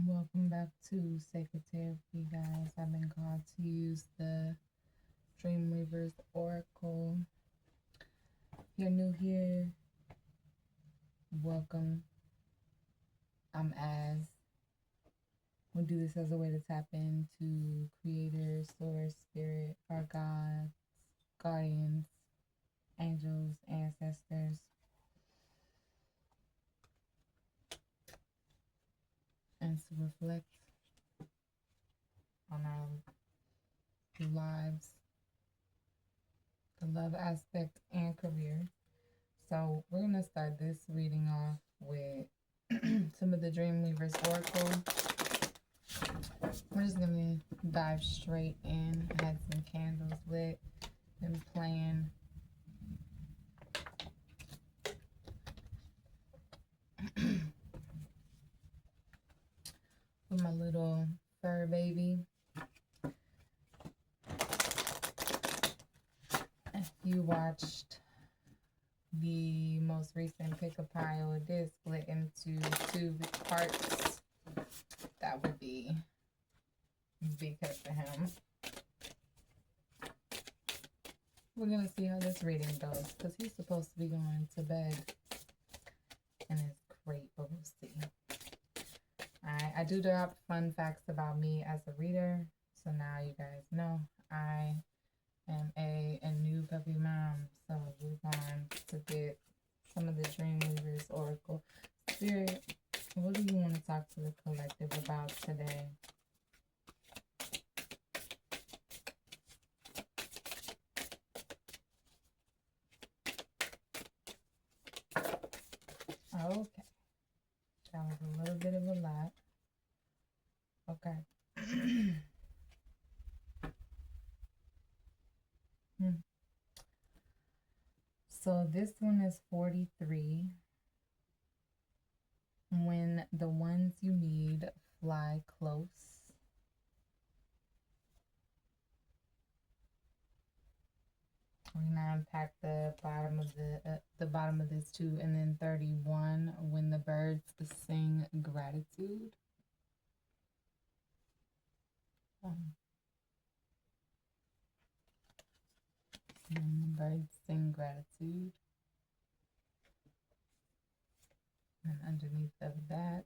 Welcome back to Sacred Therapy, guys. I've been called to use the Dreamweavers Oracle. If you're new here, welcome. I'm Az. We'll do this as a way to tap into Creator, Source, Spirit, our gods, guardians, angels, ancestors, and to reflect on our lives, the love aspect, and career. So we're gonna start this reading off with some of the Dreamweavers Oracle. We're just gonna dive straight in. I had some candles lit, been playing with my little fur baby. If you watched the most recent pick a pile, it did split into two parts. That would be because of him. We're gonna see how this reading goes because he's supposed to be going to bed, and it's great, but we'll see. I do drop fun facts about me as a reader, so now you guys know I am a new puppy mom. So we're going to get some of the Dreamweavers Oracle. Spirit, what do you want to talk to the collective about today? Okay, that was a little bit of a lot. Okay. So this one is 43. When the ones you need fly close. We're gonna unpack the bottom of this too, and then 31. When the birds sing gratitude. When the birds sing gratitude. And underneath of that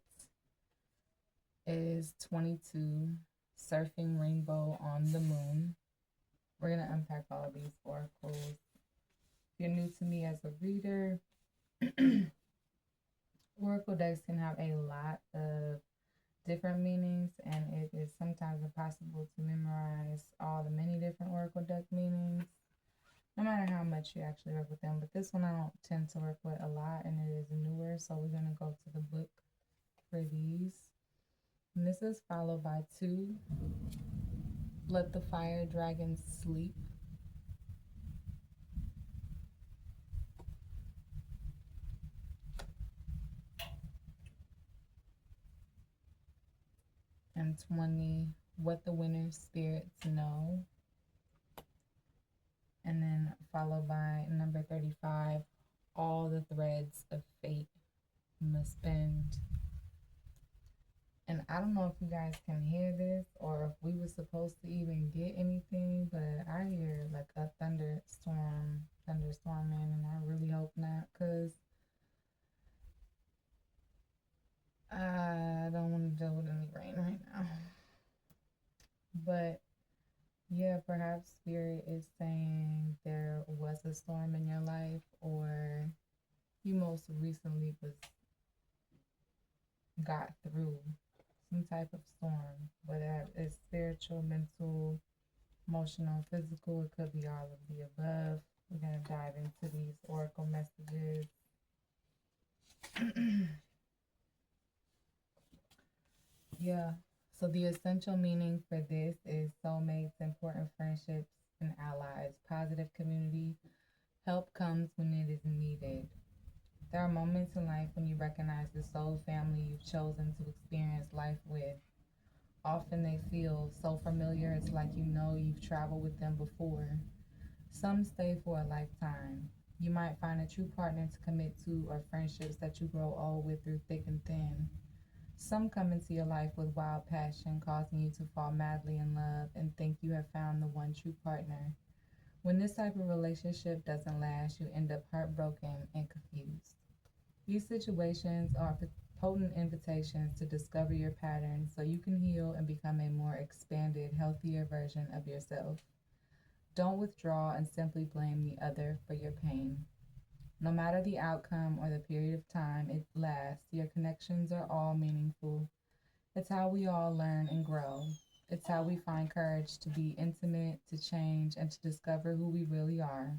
is 22, surfing rainbow on the moon. We're going to unpack all of these oracles. If you're new to me as a reader, oracle decks can have a lot of different meanings, and it is sometimes impossible to memorize all the many different oracle deck meanings, no matter how much you actually work with them. But this one I don't tend to work with a lot, and it is newer, so we're going to go to the book for these. And this is followed by 2, let the fire dragon sleep. And 20, what the winner's spirits know. And then followed by number 35, all the threads of fate must bend. And I don't know if you guys can hear this or if we were supposed to even get anything, but I hear like a thunderstorming, and I really hope not, because I don't want to deal with any rain right now. But yeah, perhaps Spirit is saying there was a storm in your life, or you most recently got through some type of storm, whether it's spiritual, mental, emotional, physical. It could be all of the above. We're going to dive into these oracle messages. Yeah. So the essential meaning for this is soulmates, important friendships, and allies. Positive community. Help comes when it is needed. There are moments in life when you recognize the soul family you've chosen to experience life with. Often they feel so familiar, it's like you know you've traveled with them before. Some stay for a lifetime. You might find a true partner to commit to, or friendships that you grow old with through thick and thin. Some come into your life with wild passion, causing you to fall madly in love and think you have found the one true partner. When this type of relationship doesn't last, you end up heartbroken and confused. These situations are potent invitations to discover your patterns so you can heal and become a more expanded, healthier version of yourself. Don't withdraw and simply blame the other for your pain. No matter the outcome or the period of time it lasts, your connections are all meaningful. It's how we all learn and grow. It's how we find courage to be intimate, to change, and to discover who we really are.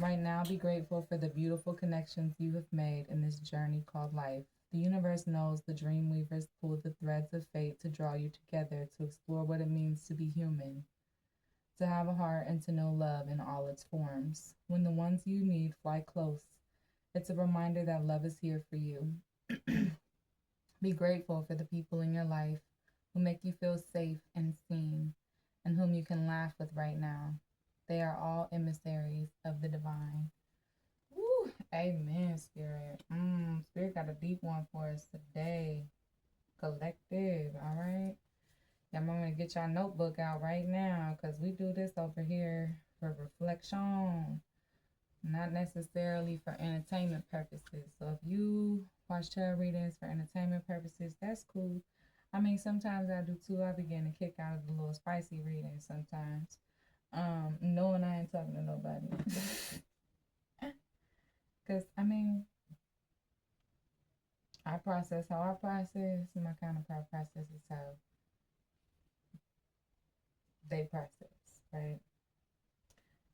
Right now, be grateful for the beautiful connections you have made in this journey called life. The universe knows the dream weavers pulled the threads of fate to draw you together to explore what it means to be human, to have a heart, and to know love in all its forms. When the ones you need fly close, it's a reminder that love is here for you. Be grateful for the people in your life who make you feel safe and seen and whom you can laugh with right now. They are all emissaries of the divine. Woo, amen, Spirit. Spirit got a deep one for us today. Collective, all right? Y'all want to get y'all notebook out right now because we do this over here for reflection, not necessarily for entertainment purposes. So if you watch tarot readings for entertainment purposes, that's cool. I mean, sometimes I do too. I begin to kick out of the little spicy readings sometimes. Knowing I ain't talking to nobody. Because, I mean, I process how I process, and my counterpart processes how they process, right?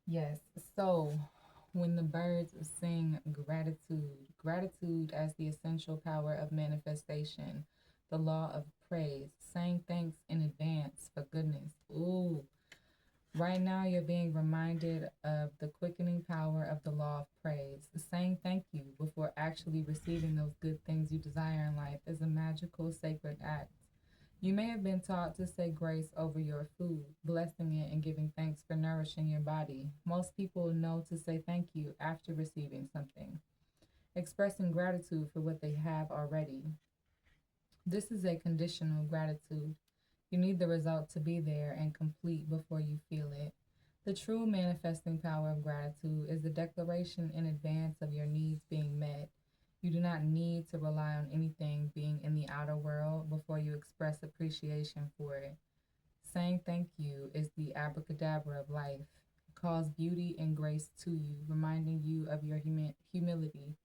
Yes. So when the birds sing gratitude, gratitude as the essential power of manifestation, the law of praise, saying thanks in advance for goodness. Ooh, right now, you're being reminded of the quickening power of the law of praise. Saying thank you before actually receiving those good things you desire in life is a magical, sacred act. You may have been taught to say grace over your food, blessing it and giving thanks for nourishing your body. Most people know to say thank you after receiving something, expressing gratitude for what they have already. This is a conditional gratitude. You need the result to be there and complete before you feel it. The true manifesting power of gratitude is the declaration in advance of your needs being met. You do not need to rely on anything being in the outer world before you express appreciation for it. Saying thank you is the abracadabra of life. It calls beauty and grace to you, reminding you of your humility.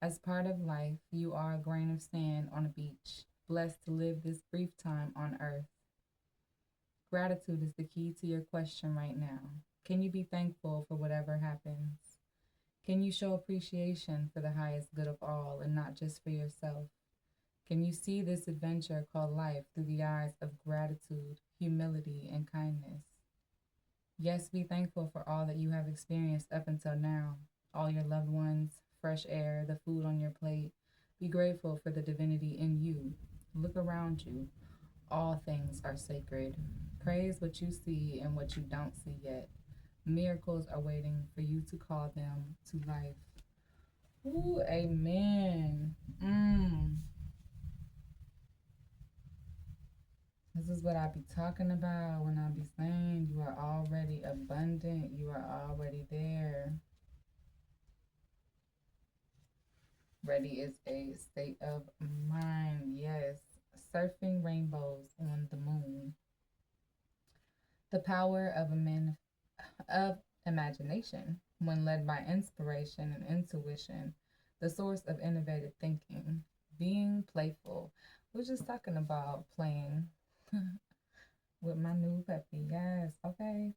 As part of life, you are a grain of sand on a beach, blessed to live this brief time on earth. Gratitude is the key to your question right now. Can you be thankful for whatever happens? Can you show appreciation for the highest good of all and not just for yourself? Can you see this adventure called life through the eyes of gratitude, humility, and kindness? Yes, be thankful for all that you have experienced up until now, all your loved ones, fresh air, the food on your plate. Be grateful for the divinity in you. Look around you. All things are sacred. Praise what you see and what you don't see yet. Miracles are waiting for you to call them to life. Ooh, amen. This is what I be talking about when I be saying you are already abundant. You are already there. Ready is a state of mind. Yes. Surfing rainbows on the moon. The power of of imagination, when led by inspiration and intuition, the source of innovative thinking. Being playful. We're just talking about playing with my new puppy. Yes, okay.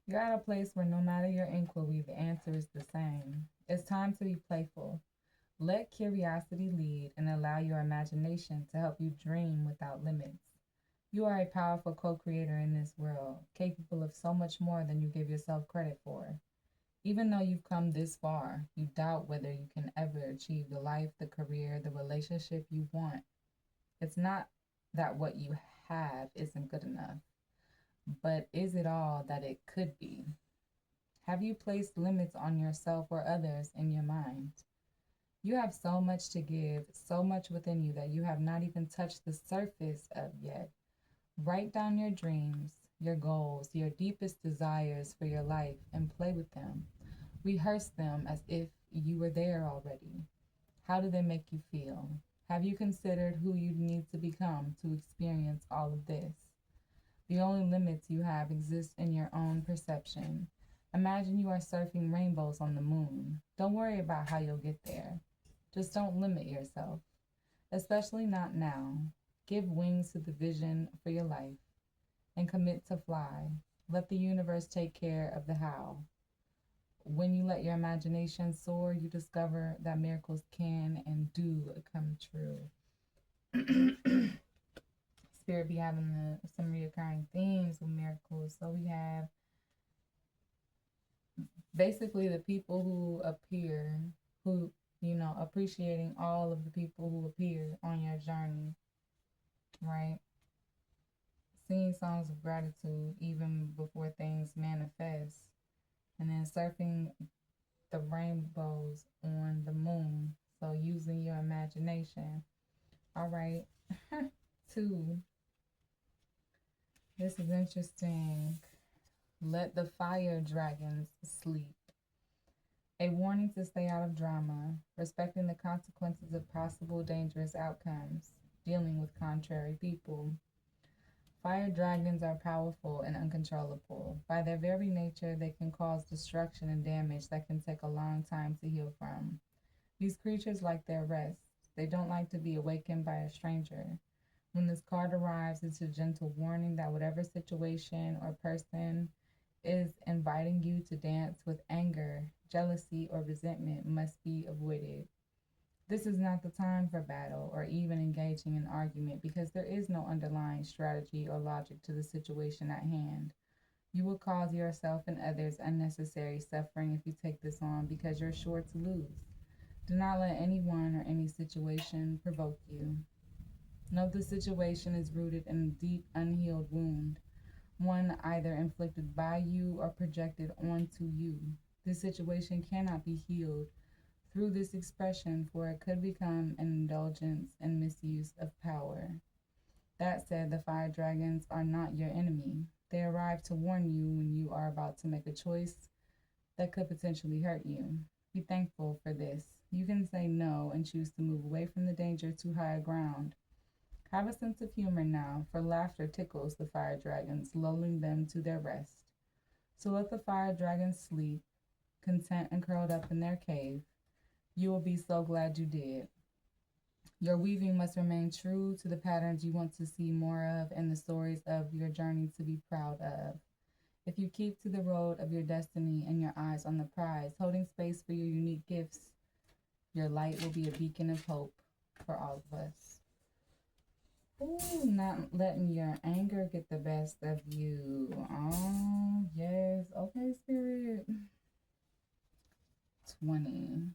You're at a place where no matter your inquiry, the answer is the same. It's time to be playful. Let curiosity lead and allow your imagination to help you dream without limits. You are a powerful co creator in this world, capable of so much more than you give yourself credit for. Even though you've come this far, you doubt whether you can ever achieve the life, the career, the relationship you want. It's not that what you have isn't good enough, but is it all that it could be? Have you placed limits on yourself or others in your mind? You have so much to give, so much within you that you have not even touched the surface of yet. Write down your dreams, your goals, your deepest desires for your life, and play with them. Rehearse them as if you were there already. How do they make you feel? Have you considered who you need to become to experience all of this? The only limits you have exist in your own perception. Imagine you are surfing rainbows on the moon. Don't worry about how you'll get there. Just don't limit yourself, especially not now. Give wings to the vision for your life and commit to fly. Let the universe take care of the how. When you let your imagination soar, you discover that miracles can and do come true. Spirit be having some reoccurring themes with miracles. So we have basically the people who appear, who, appreciating all of the people who appear on your journey, right? Singing songs of gratitude even before things manifest, and then surfing the rainbows on the moon. So using your imagination. All right. Two. This is interesting. Let the fire dragons sleep. A warning to stay out of drama, respecting the consequences of possible dangerous outcomes, dealing with contrary people. Fire dragons are powerful and uncontrollable. By their very nature, they can cause destruction and damage that can take a long time to heal from. These creatures like their rest. They don't like to be awakened by a stranger. When this card arrives, it's a gentle warning that whatever situation or person is inviting you to dance with anger, jealousy, or resentment must be avoided. This is not the time for battle or even engaging in argument because there is no underlying strategy or logic to the situation at hand. You will cause yourself and others unnecessary suffering if you take this on because you're sure to lose. Do not let anyone or any situation provoke you. Know the situation is rooted in a deep, unhealed wound, one either inflicted by you or projected onto you. This situation cannot be healed through this expression, for it could become an indulgence and misuse of power. That said, the fire dragons are not your enemy. They arrive to warn you when you are about to make a choice that could potentially hurt you. Be thankful for this. You can say no and choose to move away from the danger to higher ground. Have a sense of humor now, for laughter tickles the fire dragons, lulling them to their rest. So let the fire dragons sleep, content and curled up in their cave. You will be so glad you did. Your weaving must remain true to the patterns you want to see more of and the stories of your journey to be proud of. If you keep to the road of your destiny and your eyes on the prize, holding space for your unique gifts, your light will be a beacon of hope for all of us. Ooh, not letting your anger get the best of you. Oh, yes. Okay, Spirit. 20.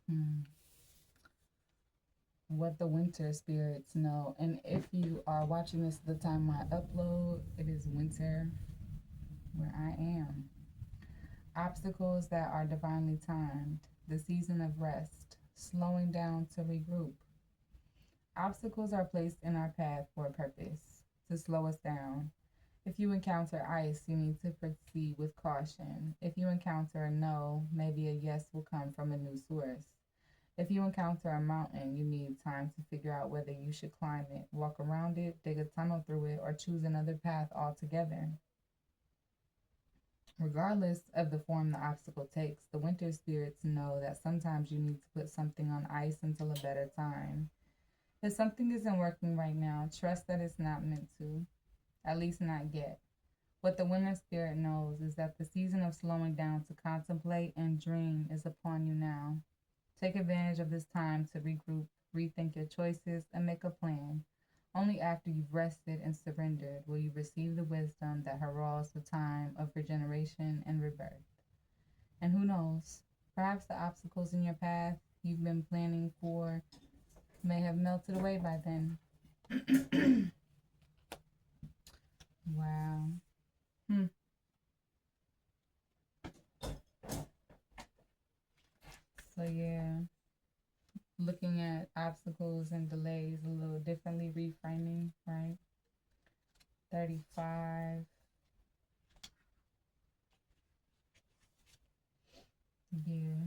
Hmm. What the winter spirits know. And if you are watching this at the time I upload, it is winter where I am. Obstacles that are divinely timed. The season of rest. Slowing down to regroup. Obstacles are placed in our path for a purpose, to slow us down. If you encounter ice, you need to proceed with caution. If you encounter a no, maybe a yes will come from a new source. If you encounter a mountain, you need time to figure out whether you should climb it, walk around it, dig a tunnel through it, or choose another path altogether. Regardless of the form the obstacle takes, the winter spirits know that sometimes you need to put something on ice until a better time. If something isn't working right now, trust that it's not meant to, at least not yet. What the winter spirit knows is that the season of slowing down to contemplate and dream is upon you now. Take advantage of this time to regroup, rethink your choices, and make a plan. Only after you've rested and surrendered will you receive the wisdom that heralds the time of regeneration and rebirth. And who knows, perhaps the obstacles in your path you've been planning for may have melted away by then. Wow. Hmm. So yeah, looking at obstacles and delays a little differently, reframing, right? 35. Yeah.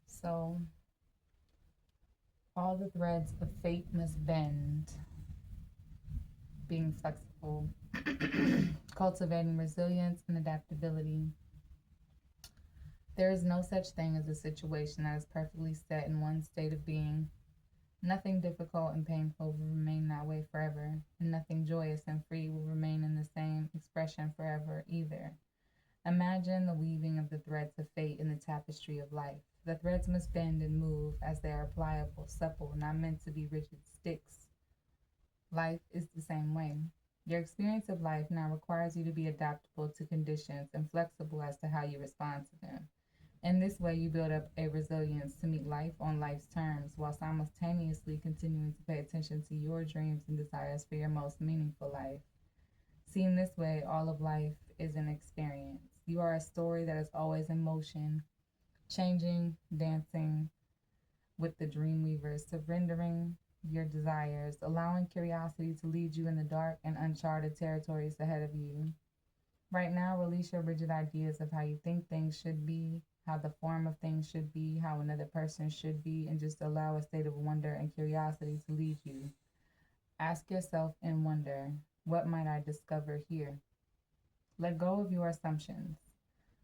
So all the threads of fate must bend, being flexible, cultivating resilience and adaptability. There is no such thing as a situation that is perfectly set in one state of being. Nothing difficult and painful will remain that way forever, and nothing joyous and free will remain in the same expression forever either. Imagine the weaving of the threads of fate in the tapestry of life. The threads must bend and move as they are pliable, supple, not meant to be rigid sticks. Life is the same way. Your experience of life now requires you to be adaptable to conditions and flexible as to how you respond to them. In this way, you build up a resilience to meet life on life's terms while simultaneously continuing to pay attention to your dreams and desires for your most meaningful life. Seen this way, all of life is an experience. You are a story that is always in motion, changing, dancing with the dream weaver, surrendering your desires, allowing curiosity to lead you in the dark and uncharted territories ahead of you. Right now, release your rigid ideas of how you think things should be, how the form of things should be, how another person should be, and just allow a state of wonder and curiosity to lead you. Ask yourself in wonder, what might I discover here? Let go of your assumptions.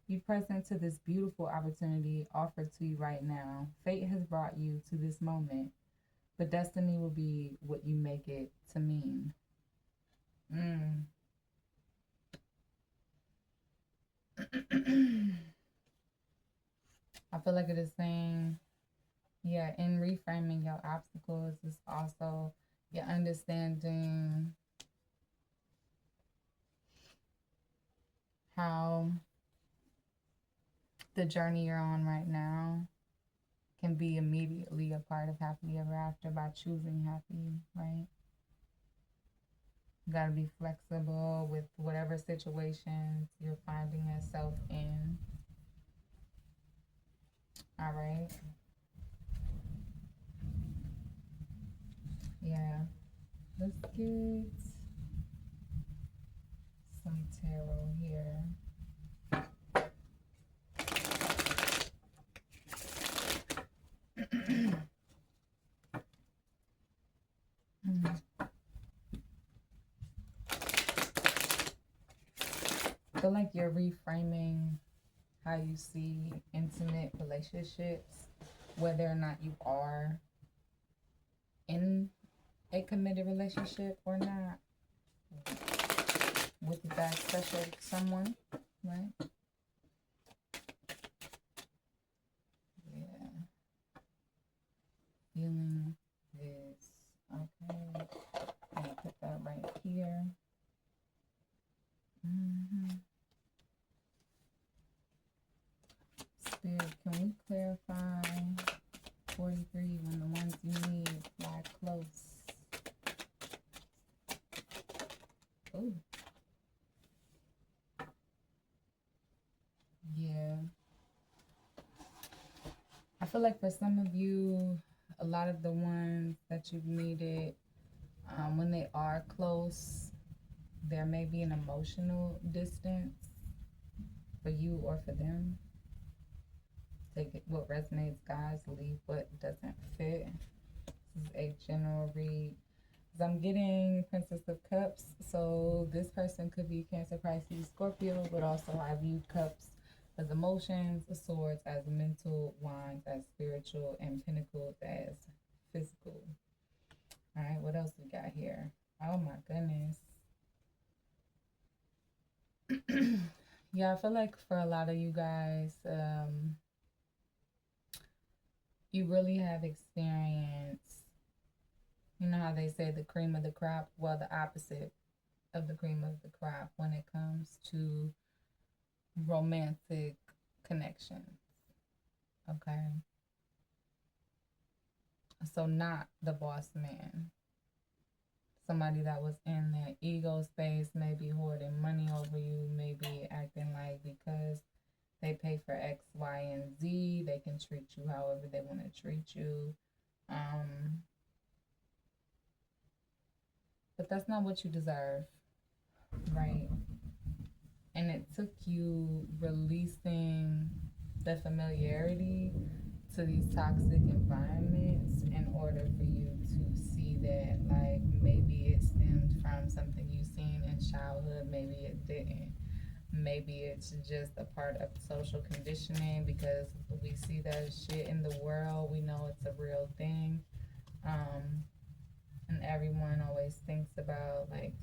Be present to this beautiful opportunity offered to you right now. Fate has brought you to this moment, but destiny will be what you make it to mean. Mm. I feel like it is saying, yeah, in reframing your obstacles is also your understanding how the journey you're on right now can be immediately a part of happily ever after by choosing happy, right? You got to be flexible with whatever situations you're finding yourself in. All right. Yeah. Let's get some tarot here. I feel like you're reframing how you see intimate relationships, whether or not you are in a committed relationship or not, with that special someone, right? Yeah. Feeling this. Okay. I'm gonna put that right here. Spirit, can we clarify 43 when the ones you need fly close? Oh. Yeah. I feel like for some of you, a lot of the ones that you've needed, when they are close, there may be an emotional distance for you or for them. Take it, what resonates, guys, leave what doesn't fit. This is a general read. I'm getting Princess of Cups, so this person could be Cancer, Pisces, Scorpio, but also I viewed Cups as emotions, Swords as mental, Wands as spiritual, and Pentacles as physical. All right, what else we got here? Oh my goodness. Yeah, I feel like for a lot of you guys, you really have experience. You know how they say the cream of the crop? Well, the opposite of the cream of the crop when it comes to romantic connections. Okay. So not the boss man. Somebody that was in that ego space, maybe hoarding money over you, maybe acting like because they pay for X, Y, and Z, they can treat you however they want to treat you. But that's not what you deserve, right? And it took you releasing the familiarity to these toxic environments in order for you to see that, like, maybe it stemmed from something you seen in childhood, maybe it didn't. Maybe it's just a part of social conditioning because we see that shit in the world. We know it's a real thing. And everyone always thinks about, like,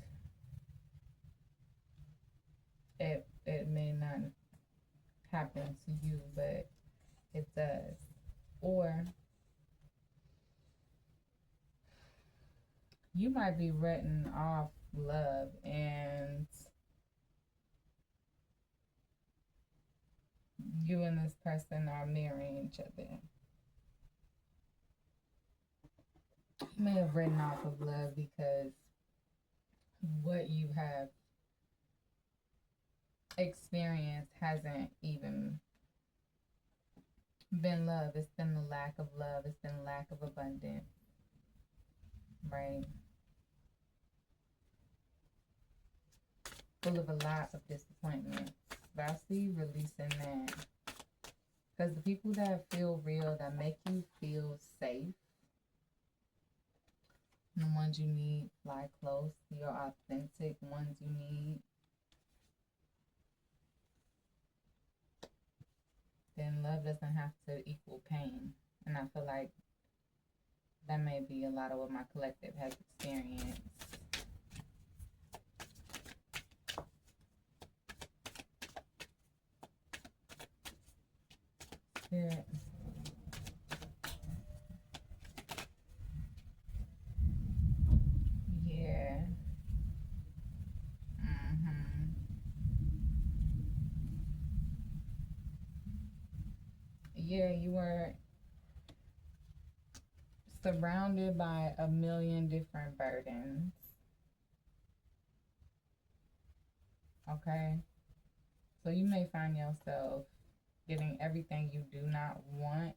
it may not happen to you, but it does. Or you might be written off love, and you and this person are mirroring each other. You may have written off of love because what you have experienced hasn't even been love. It's been the lack of love. It's been lack of abundance, right? Full of a lot of disappointment. But I see you releasing that. Because the people that feel real, that make you feel safe, the ones you need fly close, your authentic ones you need, then love doesn't have to equal pain. And I feel like that may be a lot of what my collective has experienced. Spirit. Yeah. Yeah, you were surrounded by a million different burdens. Okay? So you may find yourself getting everything you do not want,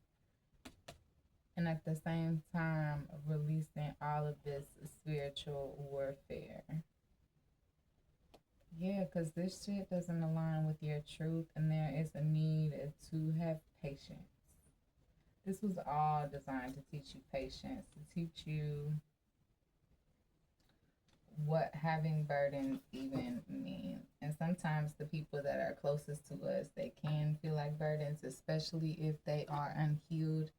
and at the same time releasing all of this spiritual warfare. Yeah, because this shit doesn't align with your truth, and there is a need to have patience. This was all designed to teach you patience, to teach you what having burdens even means. And sometimes the people that are closest to us, they can feel like burdens, especially if they are unhealed.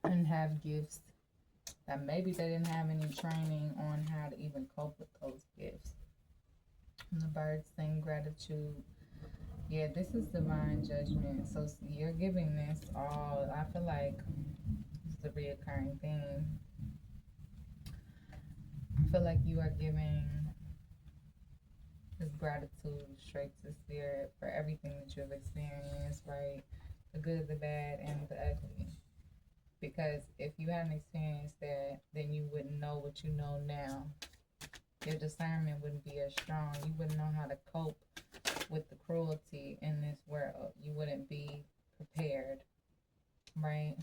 And have gifts that maybe they didn't have any training on how to even cope with those gifts. And the birds sing gratitude. Yeah, this is divine judgment. So you're giving this all, I feel like this is a reoccurring theme. I feel like you are giving this gratitude straight to spirit for everything that you have experienced, right? The good, the bad, and the ugly. Because if you hadn't experienced that, then you wouldn't know what you know now. Your discernment wouldn't be as strong. You wouldn't know how to cope with the cruelty in this world. You wouldn't be prepared, right?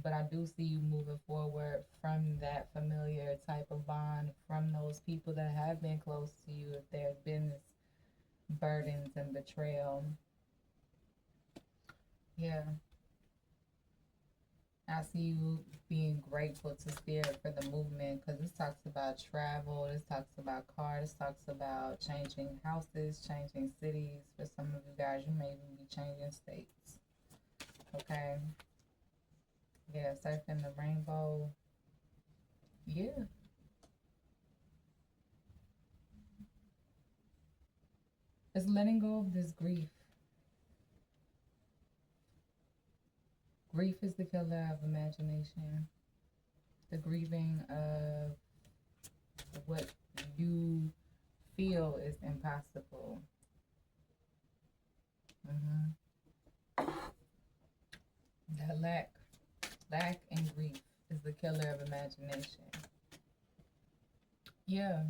But I do see you moving forward from that familiar type of bond, from those people that have been close to you, if there's been this burdens and betrayal. Yeah. I see you being grateful to spirit for the movement, because this talks about travel, this talks about cars, this talks about changing houses, changing cities. For some of you guys, you may even be changing states. Okay. Yeah, surfing the rainbow. Yeah. It's letting go of this grief. Grief is the killer of imagination. The grieving of what you feel is impossible. That lack and grief is the killer of imagination. Yeah,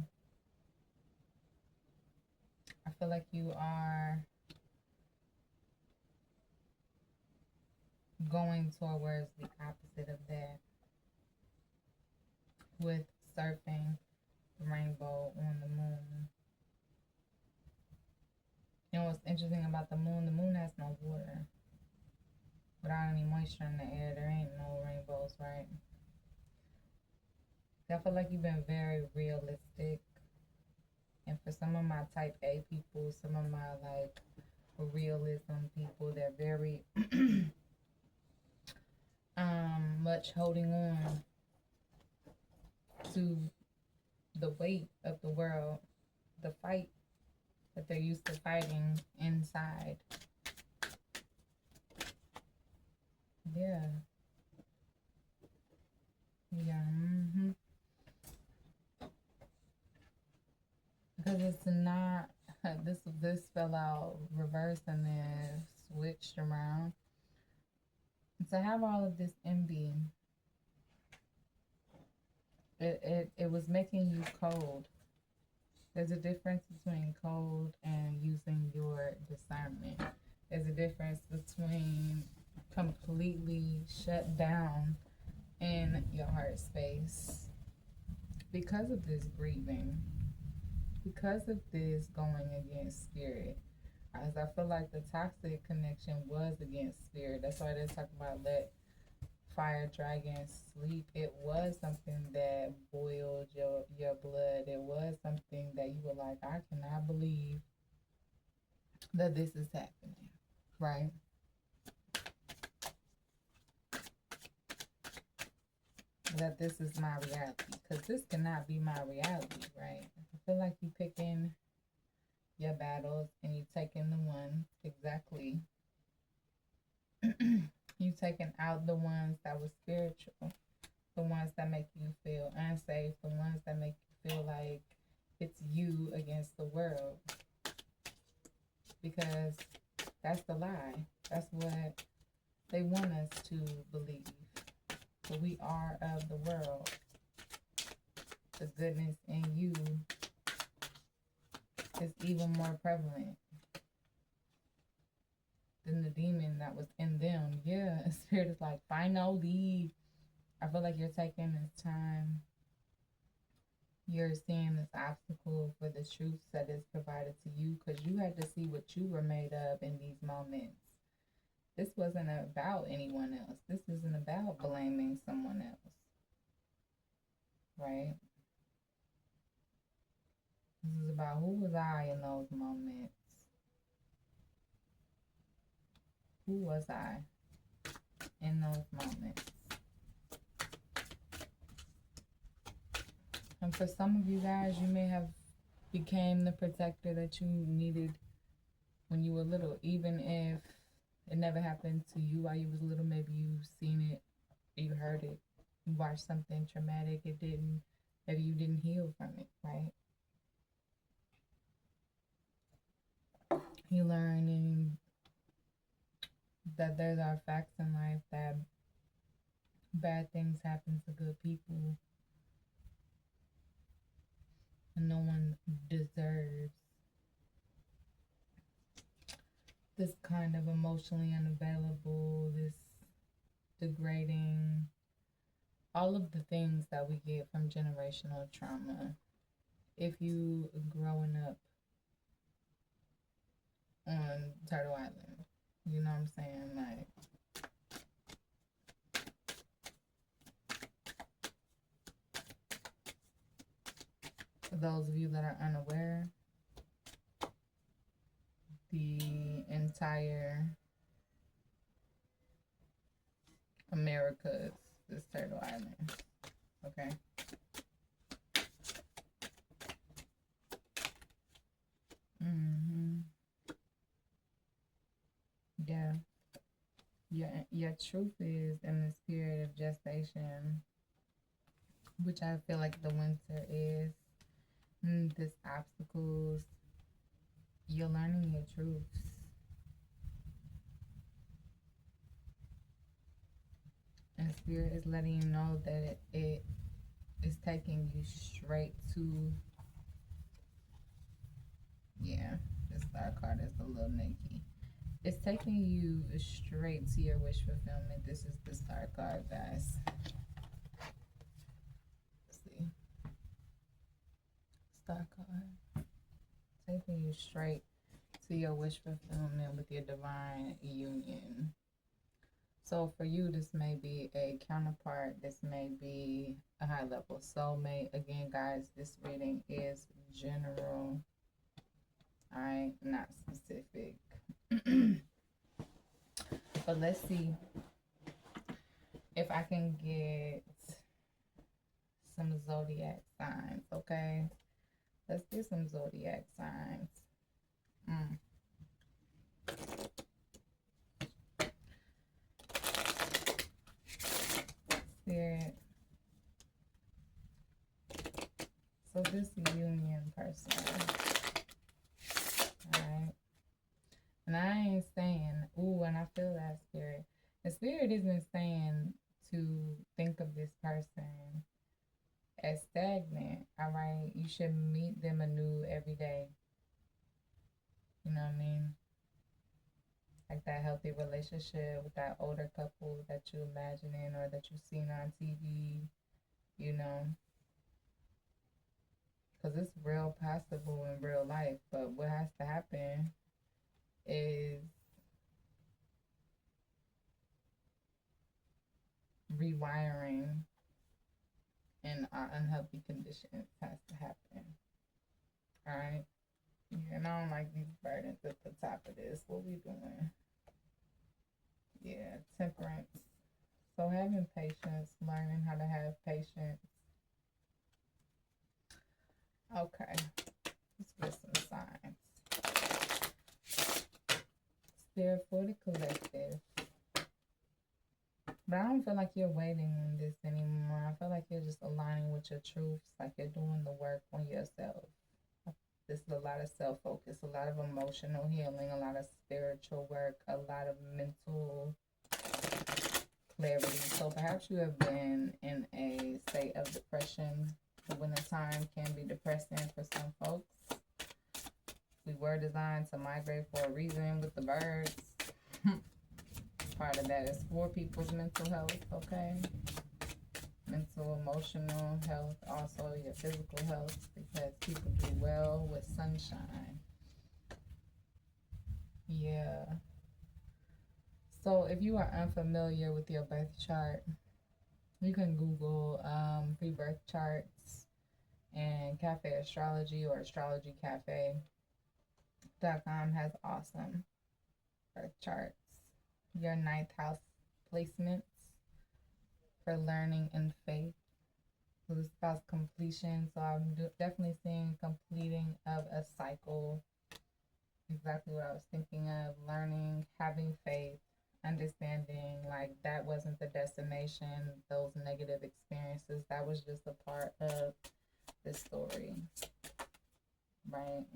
I feel like you are going towards the opposite of that with surfing the rainbow on the moon. You know what's interesting about the moon? The moon has no water. Without any moisture in the air, there ain't no rainbows, right? I feel like you've been very realistic. And for some of my type A people, some of my like realism people, they're very much holding on to the weight of the world, the fight that they're used to fighting inside. Yeah. Yeah. Because it's not this fell out reverse and then switched around. To have all of this envy, it was making you cold. There's a difference between cold and using your discernment. There's a difference between completely shut down in your heart space because of this grieving, because of this going against spirit. As I feel like the toxic connection was against spirit. That's why they talk about let fire dragon sleep. It was something that boiled your blood. It was something that you were like, I cannot believe that this is happening, right? That this is my reality, because this cannot be my reality, right? I feel like you picking your battles and you taking the ones exactly. You taking out the ones that were spiritual, the ones that make you feel unsafe, the ones that make you feel like it's you against the world. Because that's the lie. That's what they want us to believe. That we are of the world. The goodness in you is even more prevalent than the demon that was in them. Yeah, spirit is like, finally. I feel like you're taking this time. You're seeing this obstacle for the truth that is provided to you because you had to see what you were made of in these moments. This wasn't about anyone else. This isn't about blaming someone else. Right? This is about who was I in those moments? Who was I in those moments? And for some of you guys, you may have became the protector that you needed when you were little, even if it never happened to you while you was little. Maybe you've seen it, you heard it, you watched something traumatic. It didn't. Maybe you didn't heal from it, right? You learning that there are facts in life that bad things happen to good people, and no one deserves this kind of emotionally unavailable, this degrading, all of the things that we get from generational trauma. If you growing up on Turtle Island, you know what I'm saying? Like, for those of you that are unaware, the entire Americas is Turtle Island. Okay. Yeah. Your truth is in the spirit of gestation, which I feel like the winter is. This obstacles. You're learning your truths. And Spirit is letting you know that it is taking you straight to, yeah, this Star card is a little Nikki. It's taking you straight to your wish fulfillment. This is the Star card, guys. Let's see. Star card. Taking you straight to your wish fulfillment with your divine union. So for you, this may be a counterpart. This may be a high level soulmate. Again, guys, this reading is general. All right, not specific. But let's see if I can get some zodiac signs, okay? Let's get some zodiac signs. Spirit. So this union person, alright? And I ain't saying, ooh, and I feel that, Spirit. The Spirit isn't saying to think of this person as stagnant, alright? You should meet them anew every day. You know what I mean? Like that healthy relationship with that older couple that you imagining or that you've seen on TV, you know? Because it's real possible in real life, but what has to happen is rewiring in unhealthy conditions has to happen. All right? Yeah, and I don't like these burdens at the top of this. What we doing? Yeah, temperance. So having patience, learning how to have patience. Okay, let's get some signs. Spirit for the collective. But I don't feel like you're waiting on this anymore. I feel like you're just aligning with your truths, like you're doing the work on yourself. This is a lot of self-focus, a lot of emotional healing, a lot of spiritual work, a lot of mental clarity. So perhaps you have been in a state of depression. The winter time can be depressing for some folks. We were designed to migrate for a reason with the birds. Part of that is for people's mental health, okay? Mental, emotional health, also your physical health, because people do well with sunshine. Yeah. So if you are unfamiliar with your birth chart, you can Google pre-birth charts and Cafe Astrology or astrologycafe.com has awesome birth charts. Your ninth house placements for learning and faith. So this is about completion. So I'm definitely seeing completing of a cycle. Exactly what I was thinking of. Learning, having faith, understanding like that wasn't the destination. Those negative experiences, that was just a part of the story. Right?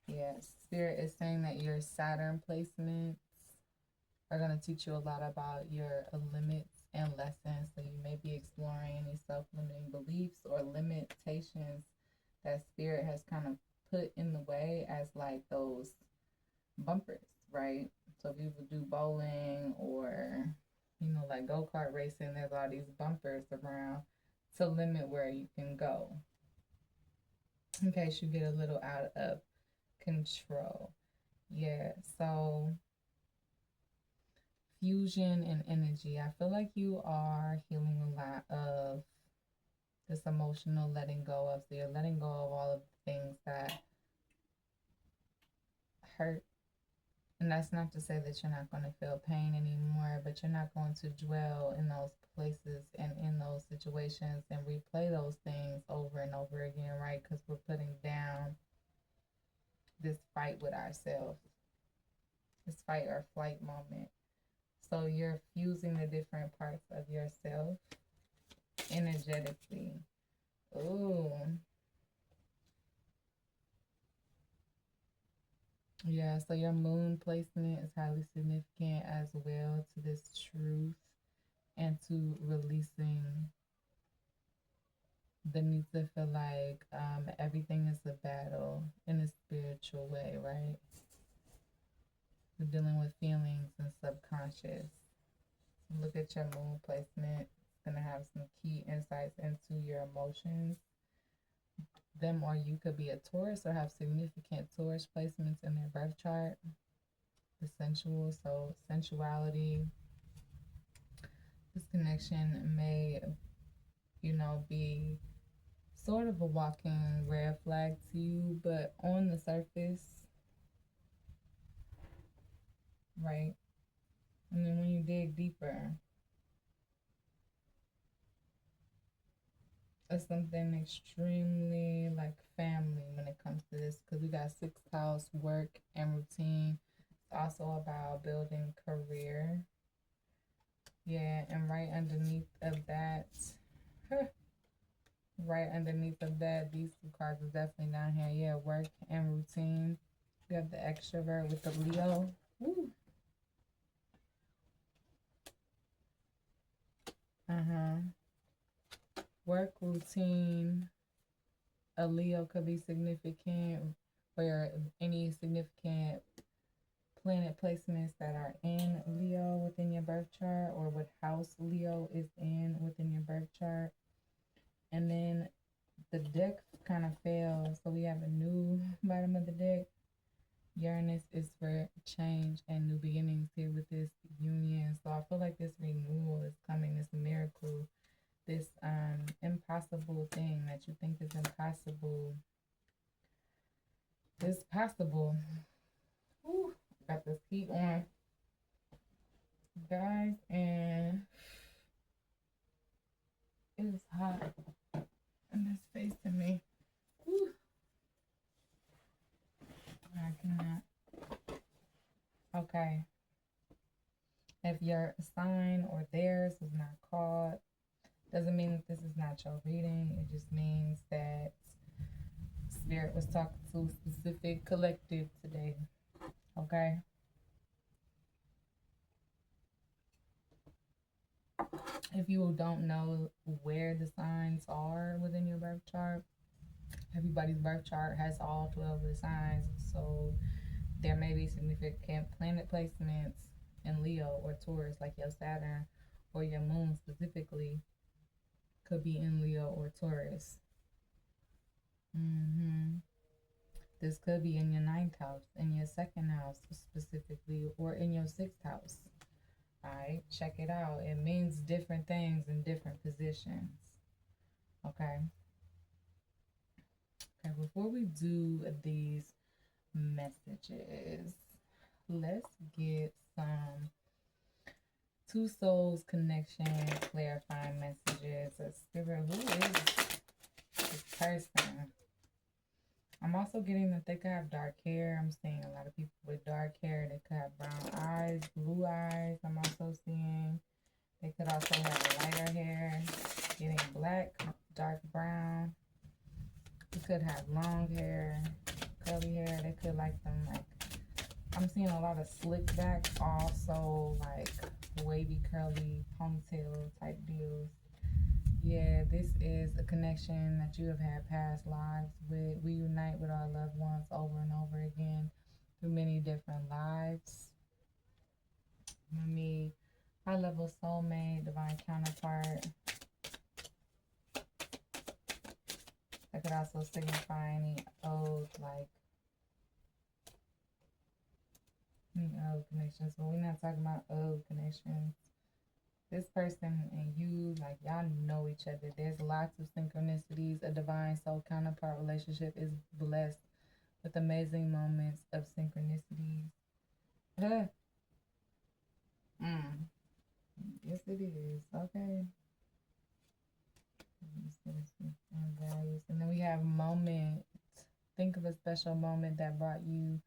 Yes. Spirit is saying that your Saturn placements are going to teach you a lot about your limits and lessons. So you may be exploring any self-limiting beliefs or limitations that Spirit has kind of put in the way as like those bumpers, right? So if you would do bowling or, you know, like go-kart racing, there's all these bumpers around to limit where you can go in case you get a little out of control. Yeah, so fusion and energy. I feel like you are healing a lot of this emotional letting go of. So you're letting go of all of the things that hurt. And that's not to say that you're not going to feel pain anymore, but you're not going to dwell in those places and in those situations and replay those things over and over again, right? Because we're putting down this fight with ourselves, this fight or flight moment. So you're fusing the different parts of yourself energetically. Ooh. Yeah, so your moon placement is highly significant as well to this truth and to releasing the need to feel like everything is a battle in a spiritual way, right? We're dealing with feelings and subconscious. Look at your moon placement. It's going to have some key insights into your emotions. Them or you could be a Taurus or have significant Taurus placements in their birth chart. The sensual, so sensuality. This connection may, be sort of a walking red flag to you, but on the surface, right? And then when you dig deeper, it's something extremely like family when it comes to this, because we got sixth house, work, and routine. It's also about building career. Yeah, and right underneath of that, right underneath of that, these two cards are definitely down here. Yeah, work and routine. We have the extrovert with the Leo. Woo. Work routine. A Leo could be significant, or any significant planet placements that are in Leo within your birth chart, or what house Leo is in within your birth chart. And then the deck kind of fails, so we have a new bottom of the deck. Uranus is for change and new beginnings here with this union. So I feel like this renewal is coming, this miracle, this impossible thing that you think is impossible is possible. Whew, got this heat on, guys, and it is hot in this face to me. Whew. I cannot. Okay. If your sign or theirs is not called, doesn't mean that this is not your reading. It just means that Spirit was talking to a specific collective today. Okay. If you don't know where the signs are within your birth chart, everybody's birth chart has all 12 of the signs. So there may be significant planet placements in Leo or Taurus, like your Saturn or your moon specifically could be in Leo or Taurus. This could be in your ninth house, in your second house specifically, or in your sixth house. All right, check it out. It means different things in different positions. Okay. Okay, before we do these messages, let's get some two souls connection clarifying messages. A spirit, who is this person? I'm also getting that they could have dark hair. I'm seeing a lot of people with dark hair. They could have brown eyes, blue eyes. I'm also seeing they could also have lighter hair, getting black, dark brown. They could have long hair, curly hair. They could like them like, I'm seeing a lot of slick back, also like wavy curly ponytail type deals. Yeah, this is a connection that you have had past lives with. We unite with our loved ones over and over again through many different lives. Maybe high level soulmate, divine counterpart. That could also signify any old, like, any old connections. But we're not talking about old connections. This person and you, like, y'all know each other. There's lots of synchronicities. A divine soul counterpart relationship is blessed with amazing moments of synchronicities. Yes, it is. Okay. And values. And then we have moment. Think of a special moment that brought you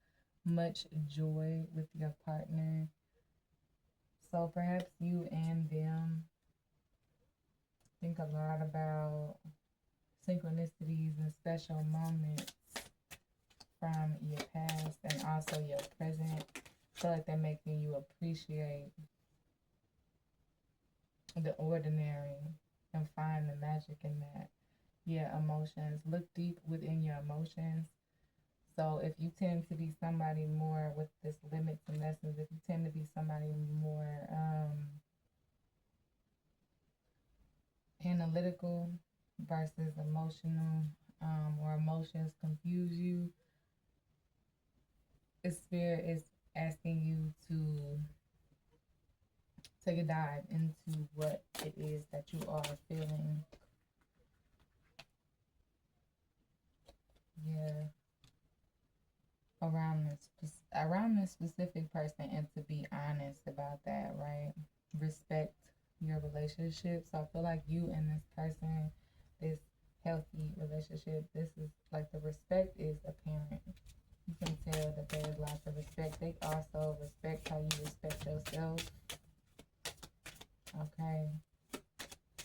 much joy with your partner. So perhaps you and them think a lot about synchronicities and special moments from your past and also your present. I feel like they're making you appreciate the ordinary and find the magic in that. Yeah, emotions. Look deep within your emotions. So if you tend to be somebody more with this limits and lessons, if you tend to be somebody more analytical versus emotional, or emotions confuse you, the spirit is asking you to take a dive into what it is that you are feeling. Yeah. Around this specific person, and to be honest about that, right? Respect your relationship. So I feel like you and this person, this healthy relationship, this is like the respect is apparent. You can tell that there's lots of respect. They also respect how you respect yourself. Okay.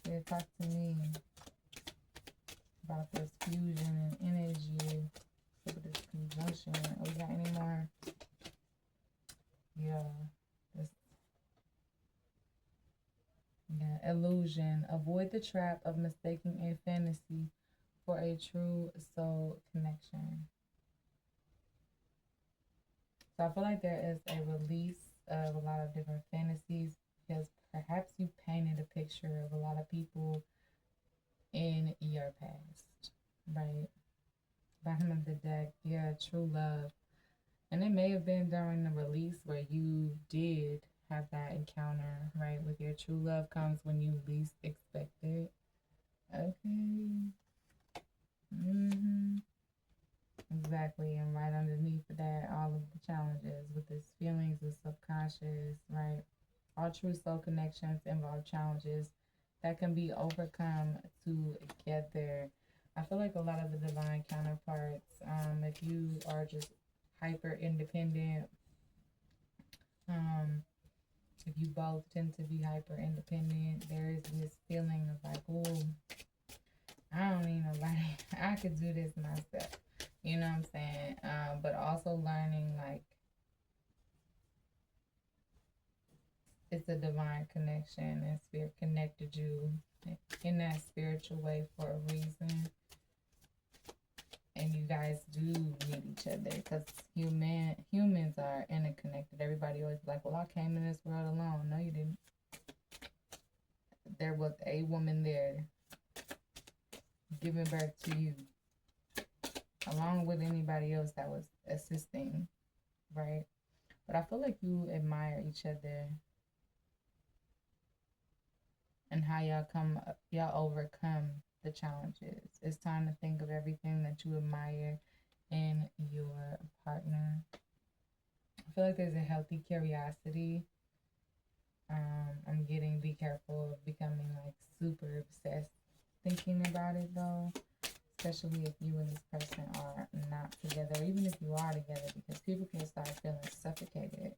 Yeah, talk to me about this fusion and energy. Look at this conjunction. Oh, we got any more? Yeah. This, yeah. Illusion. Avoid the trap of mistaking a fantasy for a true soul connection. So I feel like there is a release of a lot of different fantasies because perhaps you painted a picture of a lot of people in your past, right? Bottom of the deck, yeah, true love. And it may have been during the release where you did have that encounter, right? With your true love comes when you least expect it. Okay. Mm-hmm. Exactly. And right underneath that, all of the challenges with this feelings of subconscious, right? All true soul connections involve challenges that can be overcome together. I feel like a lot of the divine counterparts, if you are just hyper independent, um, if you both tend to be hyper independent, there is this feeling of like, oh, I don't need nobody. I could do this myself. You know what I'm saying? But also learning like it's a divine connection and spirit connected you in that spiritual way for a reason. And you guys do need each other because humans are interconnected. Everybody always be like, well, I came in this world alone. No, you didn't. There was a woman there giving birth to you, along with anybody else that was assisting, right? But I feel like you admire each other and how y'all overcome the challenges. It's time to think of everything that you admire in your partner. I feel like there's a healthy curiosity. I'm getting be careful of becoming like super obsessed thinking about it though, especially if you and this person are not together, or even if you are together, because people can start feeling suffocated.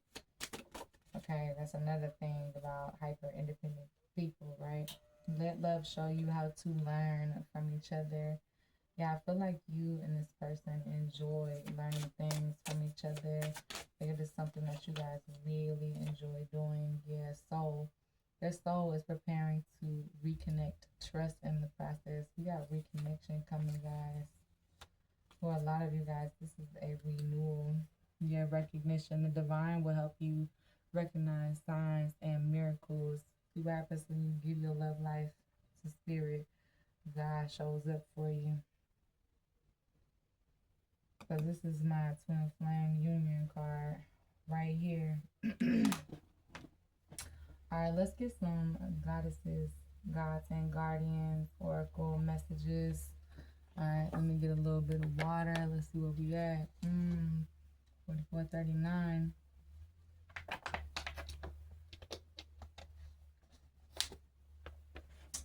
Okay, that's another thing about hyper independent people, right? Let love show you how to learn from each other. Yeah, I feel like you and this person enjoy learning things from each other. Like it is something that you guys really enjoy doing. Yeah, soul. Their soul is preparing to reconnect, trust in the process. We got reconnection coming, guys. For a lot of you guys, this is a renewal. Yeah, recognition. The divine will help you recognize signs and miracles. See what happens when you give your love life to spirit. God shows up for you. So this is my twin flame union card right here. All right, let's get some goddesses, gods and guardians, oracle messages. All right, let me get a little bit of water. Let's see what we got. 4439.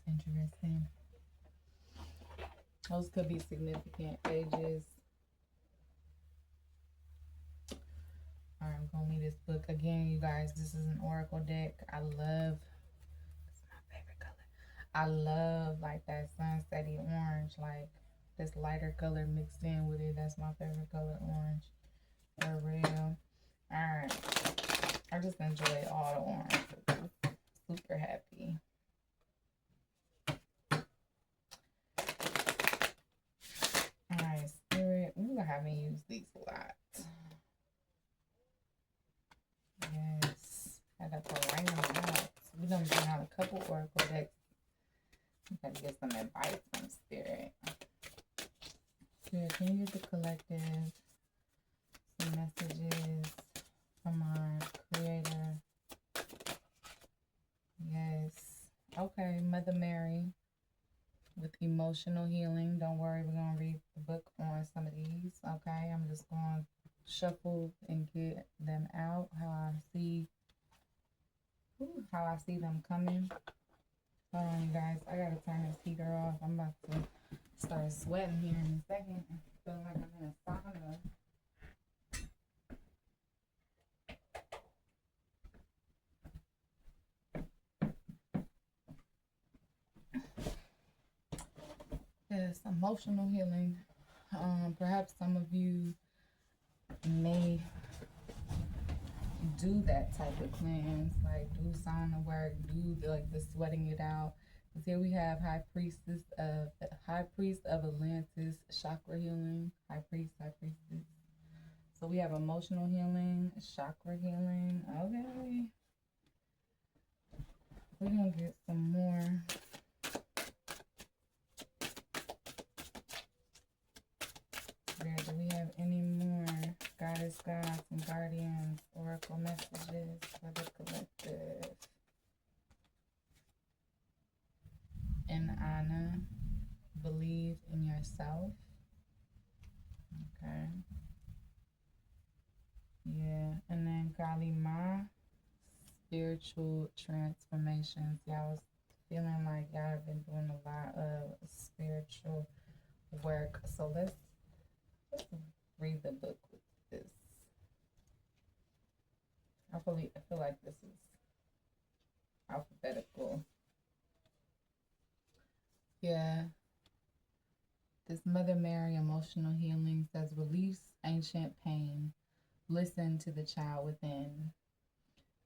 Interesting. Those could be significant ages. All right, I'm gonna leave this book again, you guys. This is an oracle deck. I love. It's my favorite color. I love like that sunsetty orange, like this lighter color mixed in with it. That's my favorite color, orange. For real. Alright. I just enjoy all the orange. Super happy. Alright, Spirit. Ooh, I haven't used these a lot. Yes. Had to bring them out. We done bring out a couple Oracle decks. Gotta get some advice from Spirit. Spirit, can you get the collective some messages from our creator? Yes. Okay, Mother Mary with emotional healing. Don't worry, we're gonna read the book on some of these. Okay, I'm just gonna shuffle and get them out how I see them coming. Hold on, you guys. I gotta turn this heater off. I'm about to start sweating here in a second. I feel like I'm in a sauna. Yes, emotional healing. Perhaps some of you may do that type of cleanse, like do sauna work, do like the sweating it out. Because here we have High Priest of Atlantis, chakra healing, High Priestess. So we have emotional healing, chakra healing. Okay, we're gonna get some more. Do we have any more goddess, gods, and guardians, oracle messages for the collective? And Anna, believe in yourself. Okay. Yeah. And then Kali Ma, spiritual transformations. Y'all was feeling like y'all have been doing a lot of spiritual work. So let's read the book with this. I feel like this is alphabetical. Yeah. This Mother Mary emotional healing says, release ancient pain. Listen to the child within.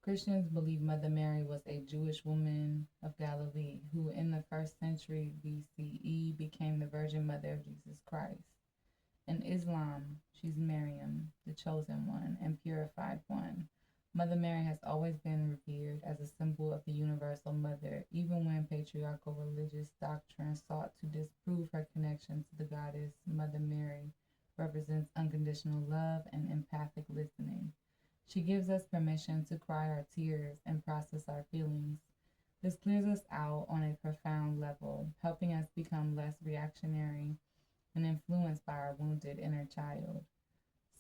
Christians believe Mother Mary was a Jewish woman of Galilee who in the 1st century BCE became the Virgin Mother of Jesus Christ. In Islam, she's Maryam, the chosen one and purified one. Mother Mary has always been revered as a symbol of the universal mother, even when patriarchal religious doctrine sought to disprove her connection to the goddess. Mother Mary represents unconditional love and empathic listening. She gives us permission to cry our tears and process our feelings. This clears us out on a profound level, helping us become less reactionary and influenced by our wounded inner child.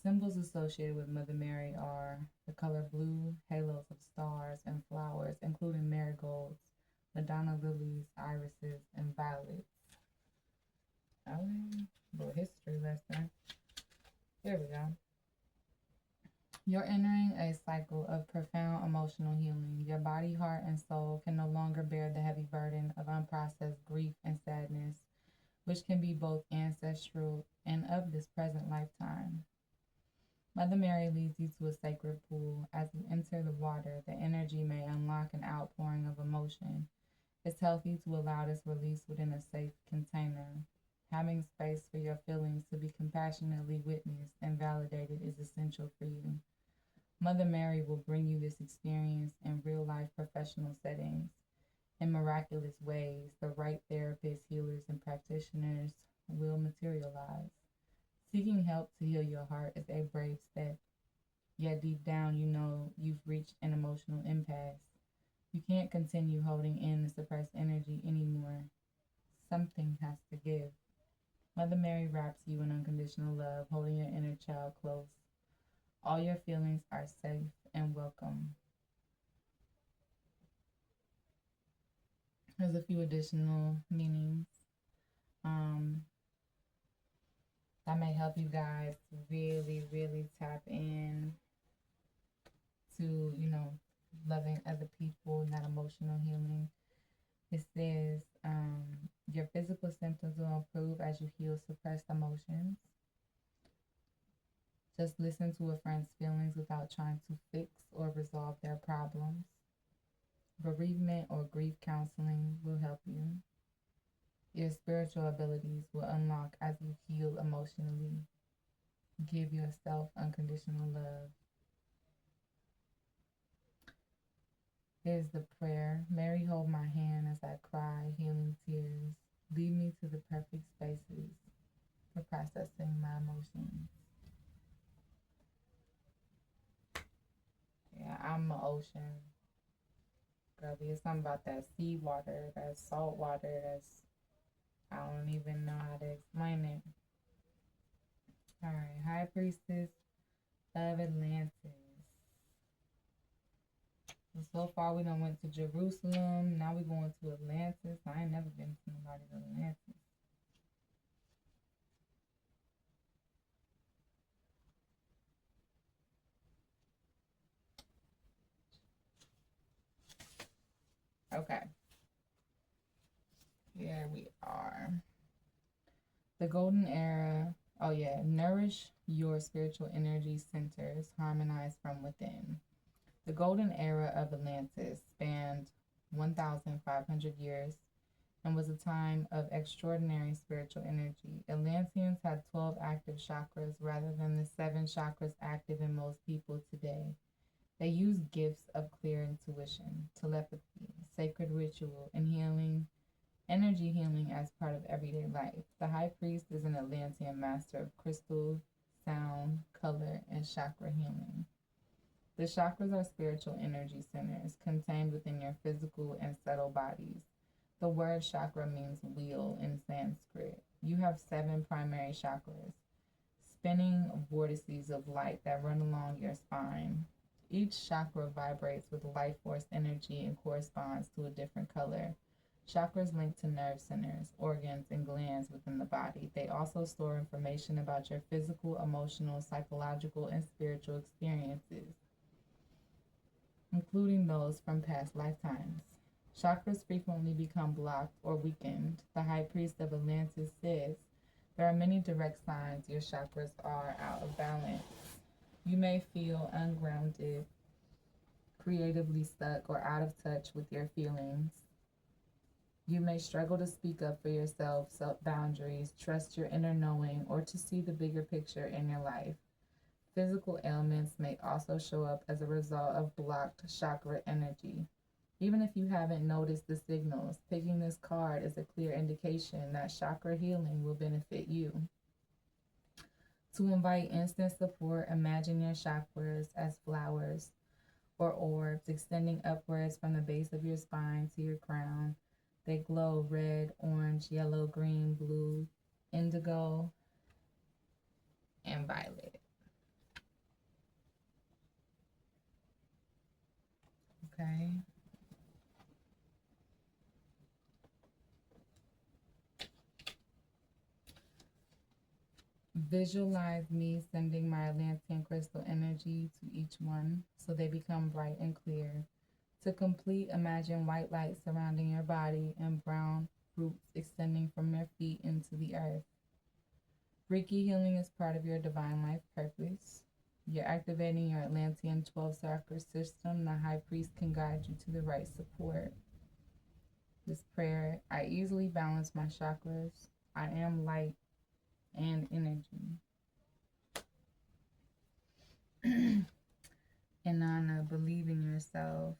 Symbols associated with Mother Mary are the color blue, halos of stars and flowers, including marigolds, Madonna lilies, irises, and violets. Okay, little history lesson. Here we go. You're entering a cycle of profound emotional healing. Your body, heart, and soul can no longer bear the heavy burden of unprocessed grief and sadness, which can be both ancestral and of this present lifetime. Mother Mary leads you to a sacred pool. As you enter the water, the energy may unlock an outpouring of emotion. It's healthy to allow this release within a safe container. Having space for your feelings to be compassionately witnessed and validated is essential for you. Mother Mary will bring you this experience in real-life professional settings. In miraculous ways, the right therapists, healers, and practitioners will materialize. Seeking help to heal your heart is a brave step, yet deep down you know you've reached an emotional impasse. You can't continue holding in the suppressed energy anymore. Something has to give. Mother Mary wraps you in unconditional love, holding your inner child close. All your feelings are safe and welcome. There's a few additional meanings. That may help you guys really, really tap in to, loving other people, not emotional healing. It says, Your physical symptoms will improve as you heal suppressed emotions. Just listen to a friend's feelings without trying to fix or resolve their problems. Bereavement or grief counseling will help you. Your spiritual abilities will unlock as you heal emotionally. Give yourself unconditional love. Here's the prayer. Mary, hold my hand as I cry, healing tears. Lead me to the perfect spaces for processing my emotions. Yeah, I'm an ocean. Girl, there's something about that sea water, that salt water, I don't even know how to explain it. Alright, High Priestess of Atlantis. So far we done went to Jerusalem. Now we going to Atlantis. I ain't never been to nobody's Atlantis. Okay. Here we are. The golden era. Oh yeah. Nourish your spiritual energy centers. Harmonize from within. The golden era of Atlantis spanned 1,500 years and was a time of extraordinary spiritual energy. Atlanteans had 12 active chakras rather than the 7 chakras active in most people today. They used gifts of clear intuition, telepathy, sacred ritual, and healing, energy healing as part of everyday life. The high priest is an Atlantean master of crystal, sound, color, and chakra healing. The chakras are spiritual energy centers contained within your physical and subtle bodies. The word chakra means wheel in Sanskrit. You have 7 primary chakras, spinning vortices of light that run along your spine. Each chakra vibrates with life force energy and corresponds to a different color. Chakras link to nerve centers, organs, and glands within the body. They also store information about your physical, emotional, psychological, and spiritual experiences, including those from past lifetimes. Chakras frequently become blocked or weakened. The high priest of Atlantis says there are many direct signs your chakras are out of balance. You may feel ungrounded, creatively stuck, or out of touch with your feelings. You may struggle to speak up for yourself, set boundaries, trust your inner knowing, or to see the bigger picture in your life. Physical ailments may also show up as a result of blocked chakra energy. Even if you haven't noticed the signals, picking this card is a clear indication that chakra healing will benefit you. To invite instant support, imagine your chakras as flowers or orbs extending upwards from the base of your spine to your crown. They glow red, orange, yellow, green, blue, indigo, and violet. Okay. Visualize me sending my Atlantean crystal energy to each one so they become bright and clear. To complete, imagine white light surrounding your body and brown roots extending from your feet into the earth. Reiki healing is part of your divine life purpose. You're activating your Atlantean 12 chakra system. The high priest can guide you to the right support. This prayer, I easily balance my chakras. I am light and energy. Inanna, believe in yourself.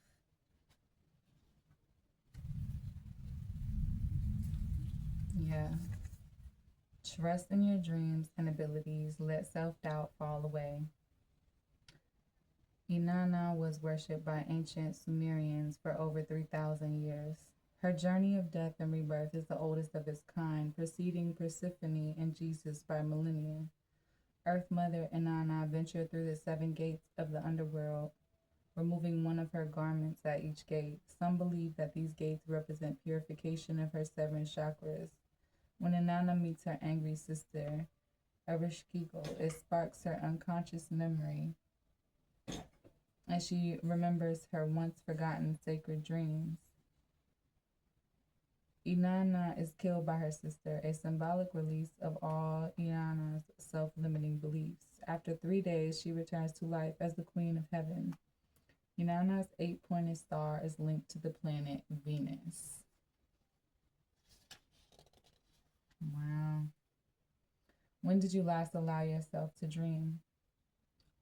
Yeah. Trust in your dreams and abilities. Let self-doubt fall away. Inanna was worshipped by ancient Sumerians for over 3,000 years. Her journey of death and rebirth is the oldest of its kind, preceding Persephone and Jesus by millennia. Earth Mother Inanna ventured through the 7 gates of the underworld, removing one of her garments at each gate. Some believe that these gates represent purification of her 7 chakras. When Inanna meets her angry sister, Ereshkigal, it sparks her unconscious memory as she remembers her once forgotten sacred dreams. Inanna is killed by her sister, a symbolic release of all Inanna's self limiting beliefs. After 3 days, she returns to life as the Queen of Heaven. Inanna's eight-pointed star is linked to the planet Venus. Wow. When did you last allow yourself to dream?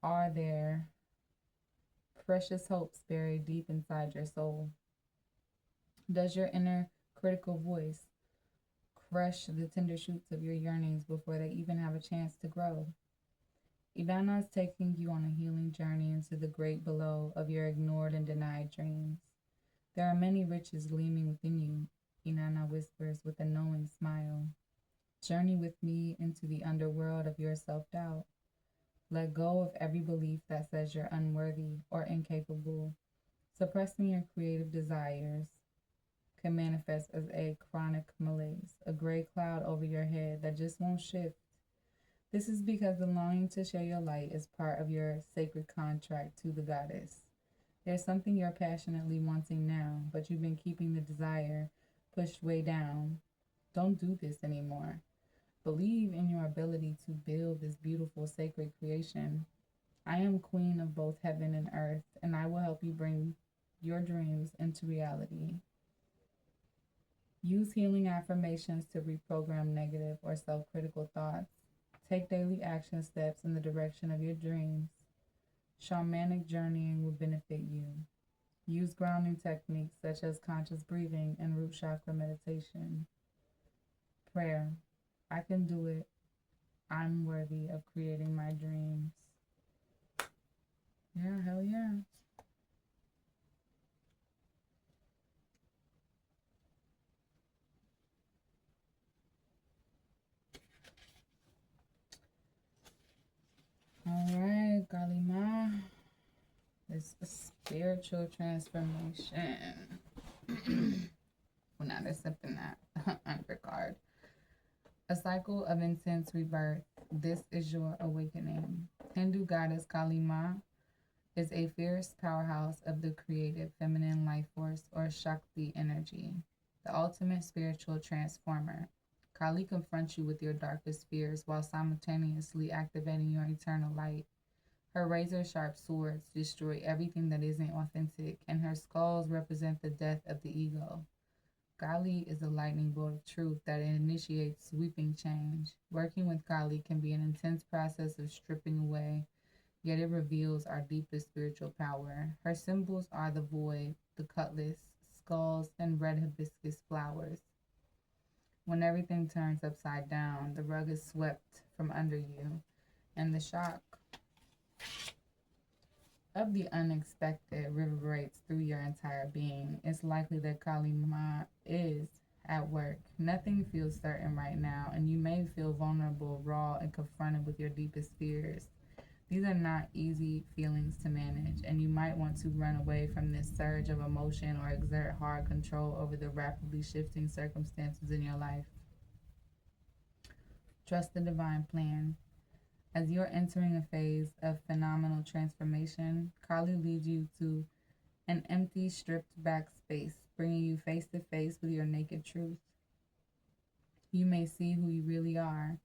Are there precious hopes buried deep inside your soul? Does your inner critical voice crush the tender shoots of your yearnings before they even have a chance to grow? Idana is taking you on a healing journey into the great below of your ignored and denied dreams. There are many riches gleaming within you, Inanna whispers with a knowing smile. Journey with me into the underworld of your self doubt. Let go of every belief that says you're unworthy or incapable. Suppressing your creative desires can manifest as a chronic malaise, a gray cloud over your head that just won't shift. This is because the longing to share your light is part of your sacred contract to the goddess. There's something you're passionately wanting now, but you've been keeping the desire pushed way down. Don't do this anymore. Believe in your ability to build this beautiful sacred creation. I am queen of both heaven and earth, and I will help you bring your dreams into reality. Use healing affirmations to reprogram negative or self critical thoughts. Take daily action steps in the direction of your dreams. Shamanic journeying will benefit you. Use grounding techniques such as conscious breathing and root chakra meditation. Prayer. I can do it. I'm worthy of creating my dreams. Yeah, hell yeah. All right, Kalima. It's a spiritual transformation. Well, now there's something that undercard. A cycle of intense rebirth. This is your awakening. Hindu goddess Kali Ma is a fierce powerhouse of the creative feminine life force or Shakti energy, the ultimate spiritual transformer. Kali confronts you with your darkest fears while simultaneously activating your eternal light. Her razor sharp swords destroy everything that isn't authentic, and her skulls represent the death of the ego. Kali is a lightning bolt of truth that initiates sweeping change. Working with Kali can be an intense process of stripping away, yet it reveals our deepest spiritual power. Her symbols are the void, the cutlass, skulls, and red hibiscus flowers. When everything turns upside down, the rug is swept from under you, and the shock of the unexpected reverberates through your entire being. It's likely that Kali Ma is at work. Nothing feels certain right now, and you may feel vulnerable, raw, and confronted with your deepest fears. These are not easy feelings to manage, and you might want to run away from this surge of emotion or exert hard control over the rapidly shifting circumstances in your life. Trust the divine plan. As you're entering a phase of phenomenal transformation, Kali leads you to an empty, stripped back space, bringing you face to face with your naked truth. You may see who you really are.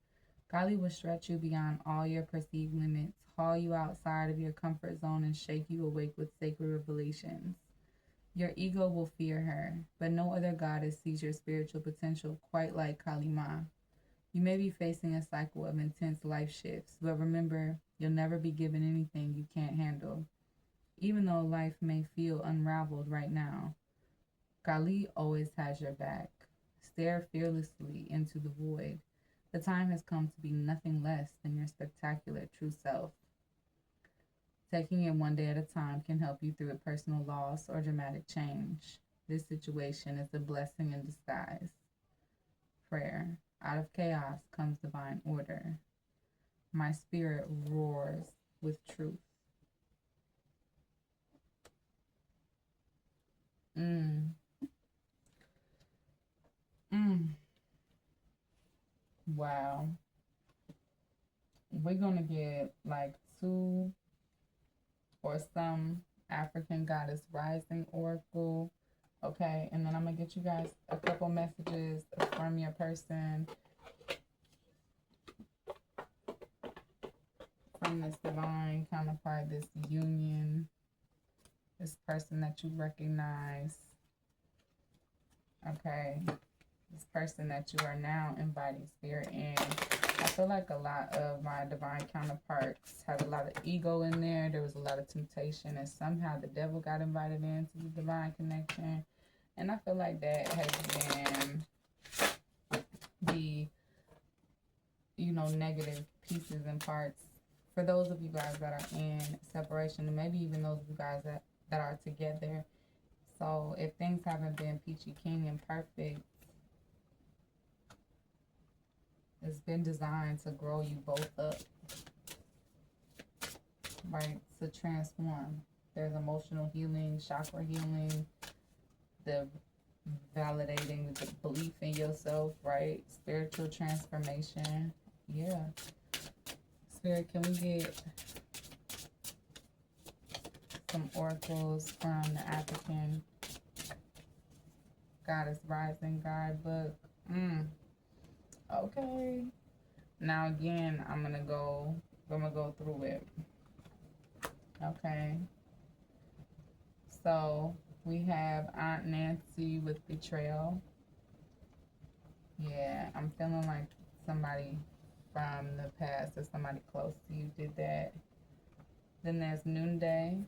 Kali will stretch you beyond all your perceived limits, haul you outside of your comfort zone, and shake you awake with sacred revelations. Your ego will fear her, but no other goddess sees your spiritual potential quite like Kali Ma. You may be facing a cycle of intense life shifts, but remember, you'll never be given anything you can't handle. Even though life may feel unraveled right now, Kali always has your back. Stare fearlessly into the void. The time has come to be nothing less than your spectacular true self. Taking it one day at a time can help you through a personal loss or dramatic change. This situation is a blessing in disguise. Prayer. Out of chaos comes divine order. My spirit roars with truth. Mm. Mm. Wow. We're going to get like two or some African goddess rising oracle Okay, and then I'm going to get you guys a couple messages from your person, from this divine counterpart, this union, this person that you recognize. Okay, this person that you are now inviting spirit in. I feel like a lot of my divine counterparts have a lot of ego in there. There was a lot of temptation, and somehow the devil got invited into the divine connection. And I feel like that has been the, negative pieces and parts for those of you guys that are in separation, and maybe even those of you guys that are together. So if things haven't been peachy keen and perfect, it's been designed to grow you both up, right? To transform. There's emotional healing, chakra healing, the validating the belief in yourself, right? Spiritual transformation. Yeah. Spirit, can we get some oracles from the African Goddess Rising Guidebook? Okay. Now again, I'm gonna go through it. Okay. So we have Aunt Nancy with betrayal. Yeah, I'm feeling like somebody from the past or somebody close to you did that. Then there's Noonday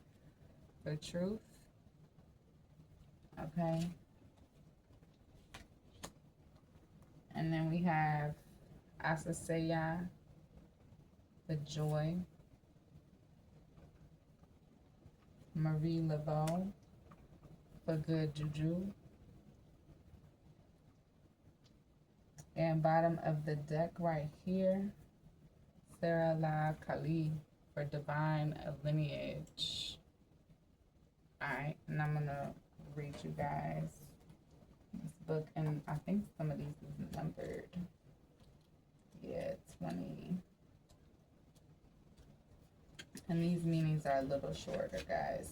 for truth. Okay. And then we have Asaseya, the joy. Marie Laveau for good juju. And bottom of the deck right here, Sarah La Kali for divine lineage. Alright, and I'm gonna read you guys this book, and I think some of these is numbered. Yeah, 20. And these meanings are a little shorter, guys.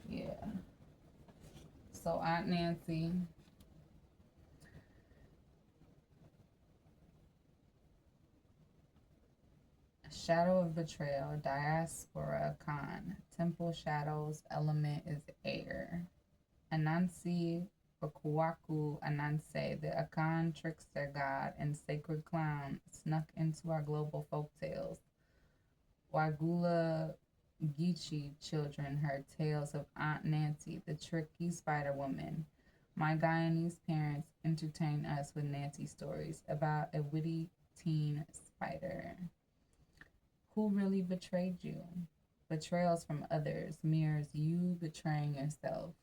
Yeah. So Aunt Nancy. Shadow of betrayal, diaspora con. Temple shadows, element is air. Anansi Okuwaku Ananse, the Akan trickster god and sacred clown, snuck into our global folktales. Wagula Geechee children heard tales of Aunt Nancy, the tricky spider woman. My Guyanese parents entertain us with Nancy stories about a witty teen spider. Who really betrayed you? Betrayals from others mirrors you betraying yourself.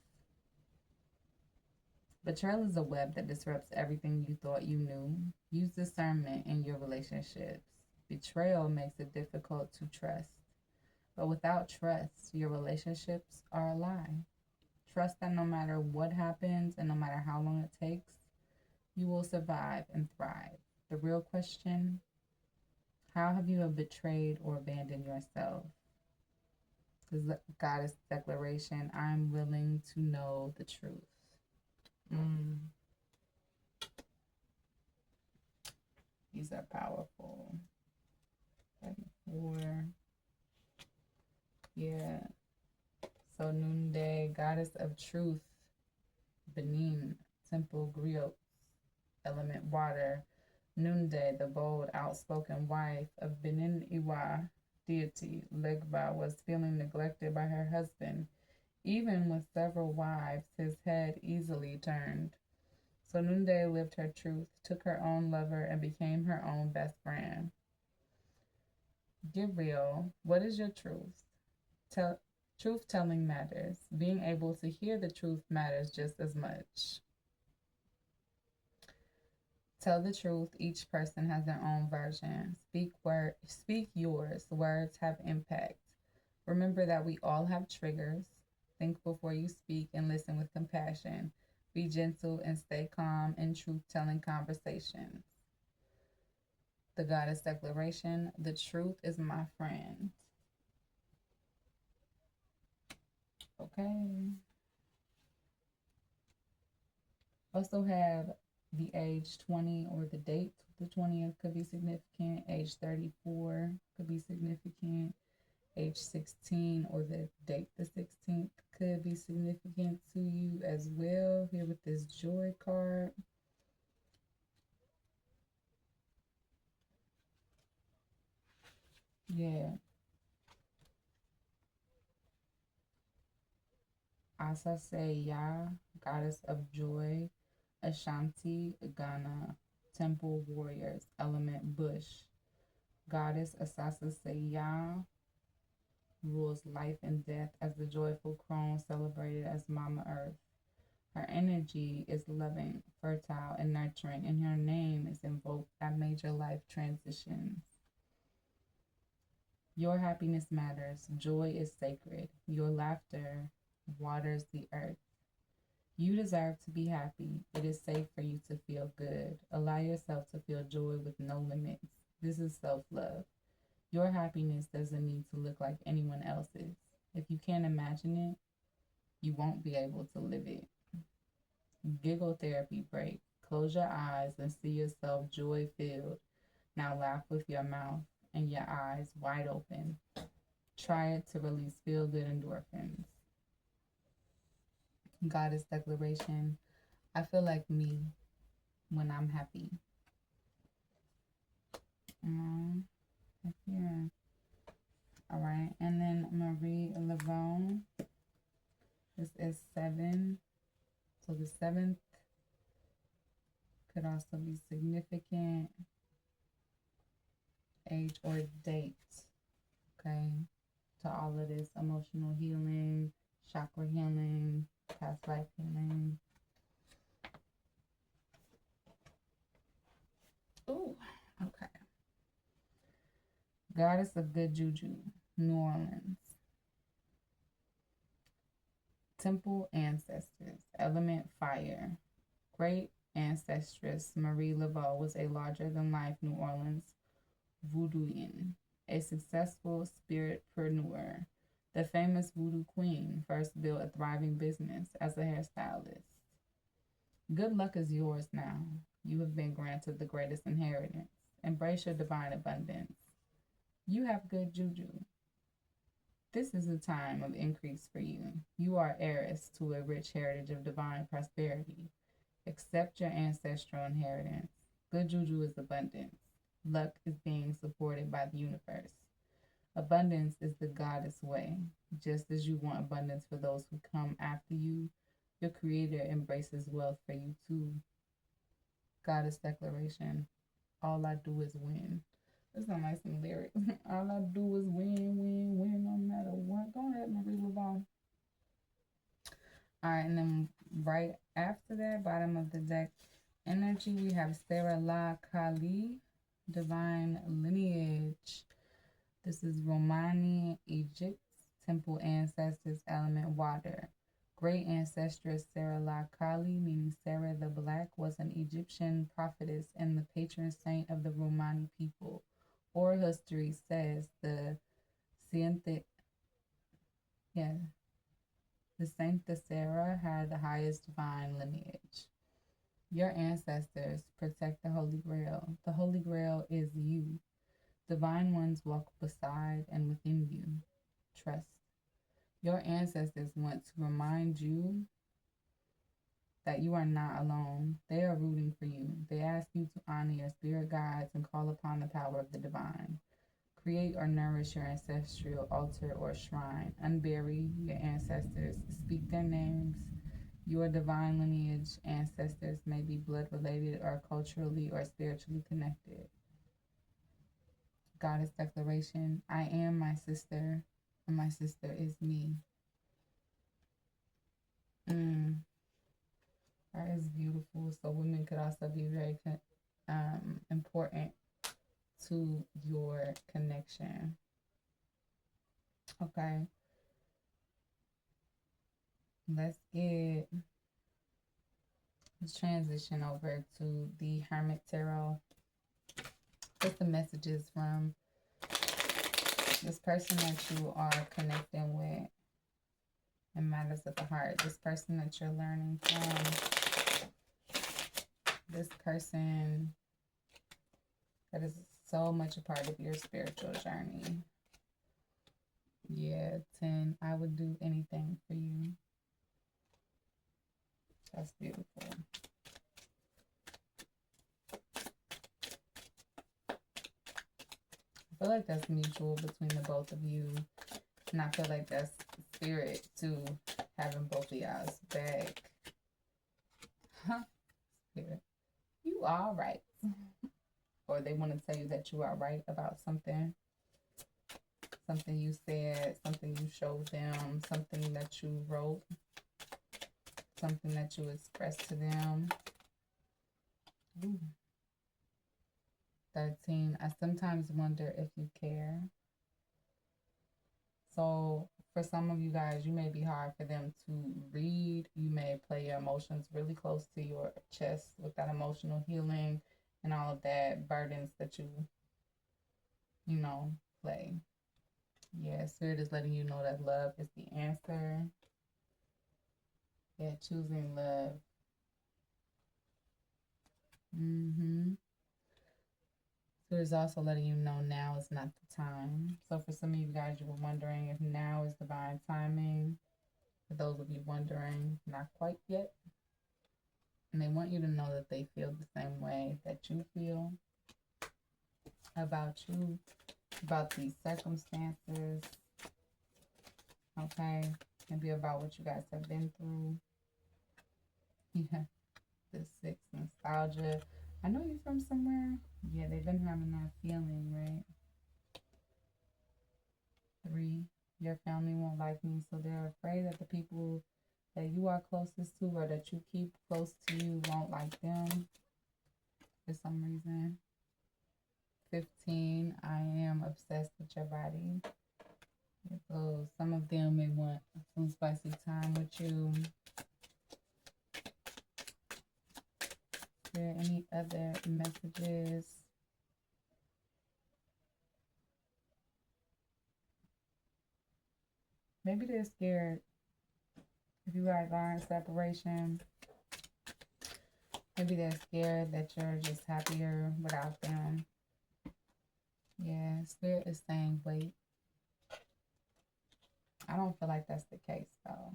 Betrayal is a web that disrupts everything you thought you knew. Use discernment in your relationships. Betrayal makes it difficult to trust. But without trust, your relationships are a lie. Trust that no matter what happens and no matter how long it takes, you will survive and thrive. The real question, how have you betrayed or abandoned yourself? This is the Goddess Declaration. I'm willing to know the truth. These are powerful. 34. Yeah. So Noonday, Goddess of Truth, Benin, Temple Griot, element water. Noonday, the bold, outspoken wife of Benin Iwa deity, Legba, was feeling neglected by her husband. Even with several wives, his head easily turned. So Noonday lived her truth, took her own lover, and became her own best friend. Get real. What is your truth? Truth telling matters. Being able to hear the truth matters just as much. Tell the truth. Each person has their own version. Speak yours. Words have impact. Remember that we all have triggers. Think before you speak and listen with compassion. Be gentle and stay calm in truth-telling conversations. The Goddess Declaration, the truth is my friend. Okay. Also have the age 20 or the date the 20th could be significant. Age 34 could be significant. Age 16 or the date the 16th could be significant to you as well. Here with this joy card. Yeah. Asaseya, goddess of joy. Ashanti, Ghana, temple warriors, element bush. Goddess Asaseya rules life and death as the joyful crone celebrated as Mama Earth. Her energy is loving, fertile, and nurturing, and her name is invoked at major life transitions. Your happiness matters. Joy is sacred. Your laughter waters the earth. You deserve to be happy. It is safe for you to feel good. Allow yourself to feel joy with no limits. This is self love. Your happiness doesn't need to look like anyone else's. If you can't imagine it, you won't be able to live it. Giggle therapy break. Close your eyes and see yourself joy filled. Now laugh with your mouth and your eyes wide open. Try it to release feel good endorphins. Goddess declaration. I feel like me when I'm happy. Yeah. All right. And then Marie Laveau. This is 7. So the 7th could also be significant. Age or date. Okay. To all of this emotional healing, chakra healing, past life healing. Ooh, okay. Goddess of good juju, New Orleans. Temple ancestors, element fire. Great ancestress Marie Laveau was a larger-than-life New Orleans voodooian, a successful spiritpreneur. The famous voodoo queen first built a thriving business as a hairstylist. Good luck is yours now. You have been granted the greatest inheritance. Embrace your divine abundance. You have good juju. This is a time of increase for you. You are heiress to a rich heritage of divine prosperity. Accept your ancestral inheritance. Good juju is abundance. Luck is being supported by the universe. Abundance is the goddess way. Just as you want abundance for those who come after you, your creator embraces wealth for you too. Goddess declaration. All I do is win. This sounds like some lyrics. All I do is win, win, win, no matter what. Go ahead, Marie Laveau. All right, and then right after that, bottom of the deck energy, we have Sarah La Kali, divine lineage. This is Romani, Egypt, temple ancestors, element water. Great ancestress Sarah La Kali, meaning Sarah the Black, was an Egyptian prophetess and the patron saint of the Romani people. Oral history says the Saint Sarah had the highest divine lineage. Your ancestors protect the Holy Grail. The Holy Grail is you. Divine ones walk beside and within you. Trust. Your ancestors want to remind you that you are not alone. They are rooting for you. They ask you to honor your spirit guides and call upon the power of the divine. Create or nourish your ancestral altar or shrine. Unbury your ancestors. Speak their names. Your divine lineage ancestors may be blood related or culturally or spiritually connected. Goddess declaration. I am my sister, and my sister is me. That is beautiful. So women could also be very important to your connection. Okay. Let's transition over to the Hermit Tarot. What's the messages from this person that you are connecting with in matters of the heart? This person that you're learning from. this person that is so much a part of your spiritual journey. Yeah, 10. I would do anything for you. That's beautiful. I feel like that's mutual between the both of you. And I feel like that's spirit too, having both of y'all's back. Huh? Spirit. You are right. Or they want to tell you that you are right about something. Something you said, something you showed them, something that you wrote, something that you expressed to them. Ooh. 13. I sometimes wonder if you care. So for some of you guys, you may be hard for them to read. You may play your emotions really close to your chest with that emotional healing and all of that burdens that you know, play. Yeah, Spirit is letting you know that love is the answer. Yeah, choosing love. Spirit is also letting you know now is not the time. So for some of you guys, you were wondering if now is divine timing. For those of you wondering, not quite yet. And they want you to know that they feel the same way that you feel about you, about these circumstances. Okay? Maybe about what you guys have been through. Yeah. The 6, nostalgia. I know you're from somewhere. Yeah, they've been having that feeling, right? 3, your family won't like me, so they're afraid that the people that you are closest to or that you keep close to you won't like them for some reason. 15, I am obsessed with your body. So some of them may want some spicy time with you. Is there any other messages? Maybe they're scared. If you guys are in separation, maybe they're scared that you're just happier without them. Yeah, Spirit is saying wait. I don't feel like that's the case though.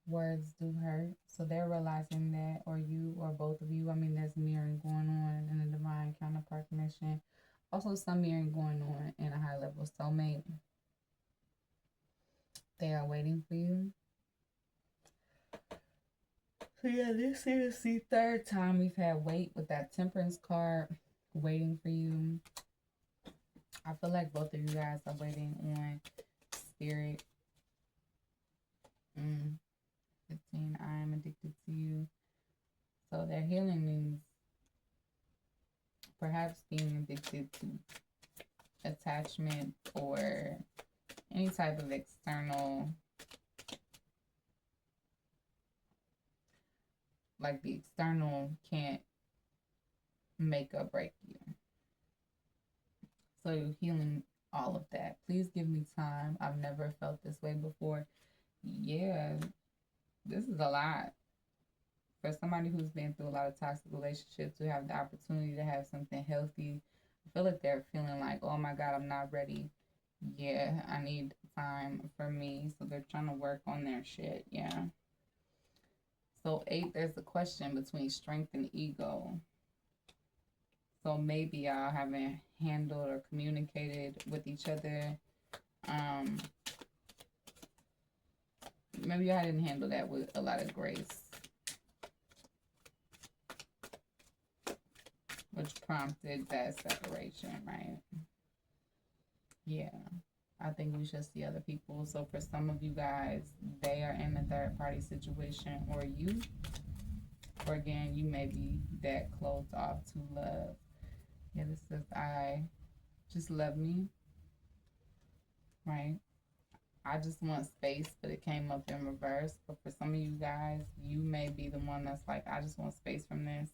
Words do hurt. So they're realizing that, or you, or both of you. I mean, there's mirroring going on in a divine counterpart connection. Also, some mirroring going on in a high level soulmate. They are waiting for you. So yeah, this is the 3rd time we've had wait with that Temperance card, waiting for you. I feel like both of you guys are waiting on Spirit. 15, I am addicted to you. So their healing means perhaps being addicted to attachment or any type of external, like the external can't make or break you. So you're healing all of that. Please give me time. I've never felt this way before. Yeah, this is a lot. For somebody who's been through a lot of toxic relationships, to have the opportunity to have something healthy, I feel like they're feeling like, oh my God, I'm not ready. Yeah, I need time for me. So they're trying to work on their shit. Yeah. So 8, there's a question between strength and ego. So maybe y'all haven't handled or communicated with each other. Maybe I didn't handle that with a lot of grace, which prompted that separation, right? Yeah. I think we should see other people. So for some of you guys, they are in a 3rd party situation, or you, or again, you may be that closed off to love. Yeah, this says, I just love me, right? I just want space, but it came up in reverse. But for some of you guys, you may be the one that's like, I just want space from this.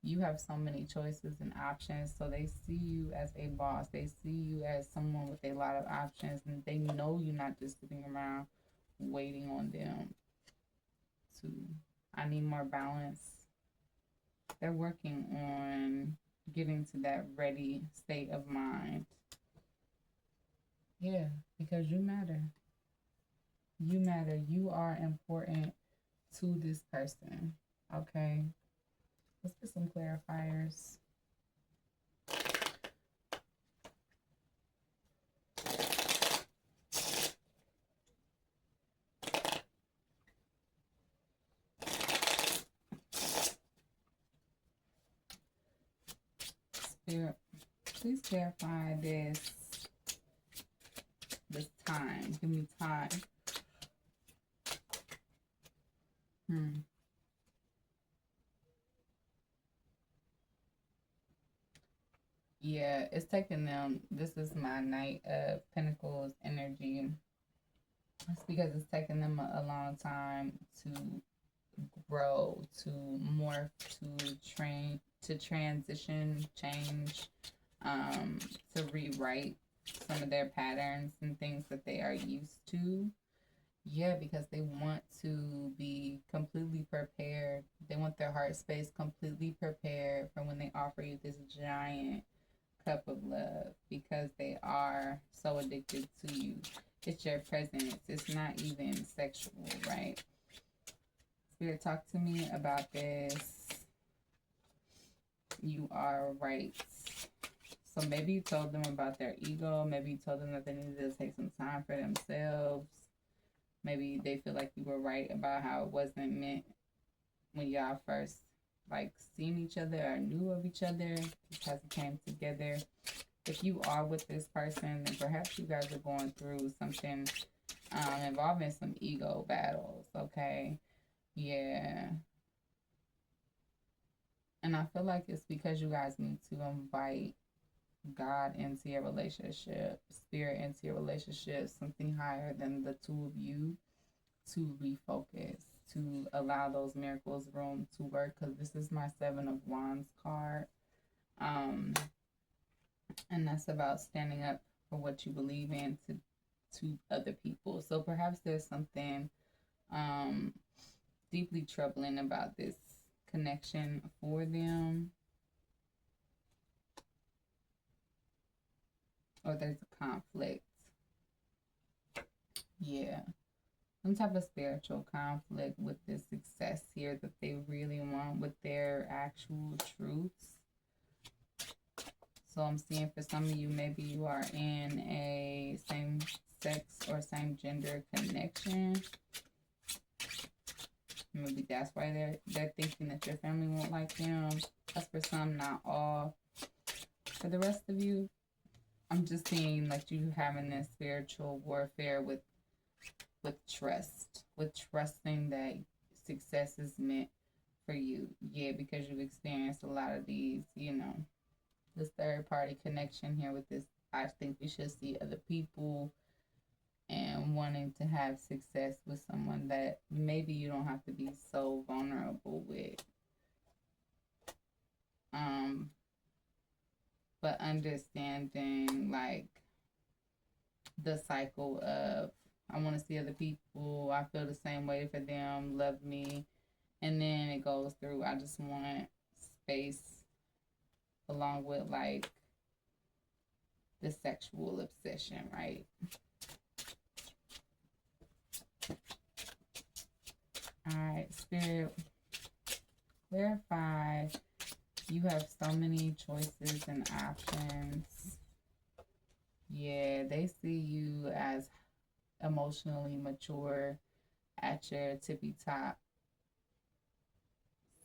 You have so many choices and options. So they see you as a boss. They see you as someone with a lot of options. And they know you're not just sitting around waiting on them to, I need more balance. They're working on getting to that ready state of mind. Yeah, because you matter. You matter. You are important to this person. Okay. Let's get some clarifiers. Spirit, please clarify this time. Give me time. Yeah, it's taking them. This is my Knight of Pentacles energy. It's because it's taking them a long time to grow, to morph, to transition, change, to rewrite some of their patterns and things that they are used to. Yeah, because they want to be completely prepared. They want their heart space completely prepared for when they offer you this giant cup of love, because they are so addicted to you. It's your presence. It's not even sexual, right? Spirit, talk to me about this. You are right. So maybe you told them about their ego. Maybe you told them that they needed to take some time for themselves. Maybe they feel like you were right about how it wasn't meant when y'all first like seen each other or knew of each other, because it came together. If you are with this person, then perhaps you guys are going through something involving some ego battles, okay? Yeah. And I feel like it's because you guys need to invite God into your relationship, spirit into your relationship, something higher than the two of you, to refocus, to allow those miracles room to work, because this is my Seven of Wands card. And that's about standing up for what you believe in to other people. So perhaps there's something deeply troubling about this connection for them, or there's a conflict. Yeah, some type of spiritual conflict with this success here that they really want with their actual truths. So I'm seeing for some of you, maybe you are in a same sex or same gender connection. Maybe that's why they're thinking that your family won't like them. That's for some, not all. For the rest of you, I'm just seeing like you having this spiritual warfare with trust, with trusting that success is meant for you. Yeah, because you've experienced a lot of these, this third party connection here with this. I think we should see other people and wanting to have success with someone that maybe you don't have to be so vulnerable with. But understanding like the cycle of, I want to see other people, I feel the same way for them, love me, and then it goes through, I just want space, along with like the sexual obsession, right? Alright, Spirit, clarify. You have so many choices and options. Yeah, they see you as emotionally mature at your tippy top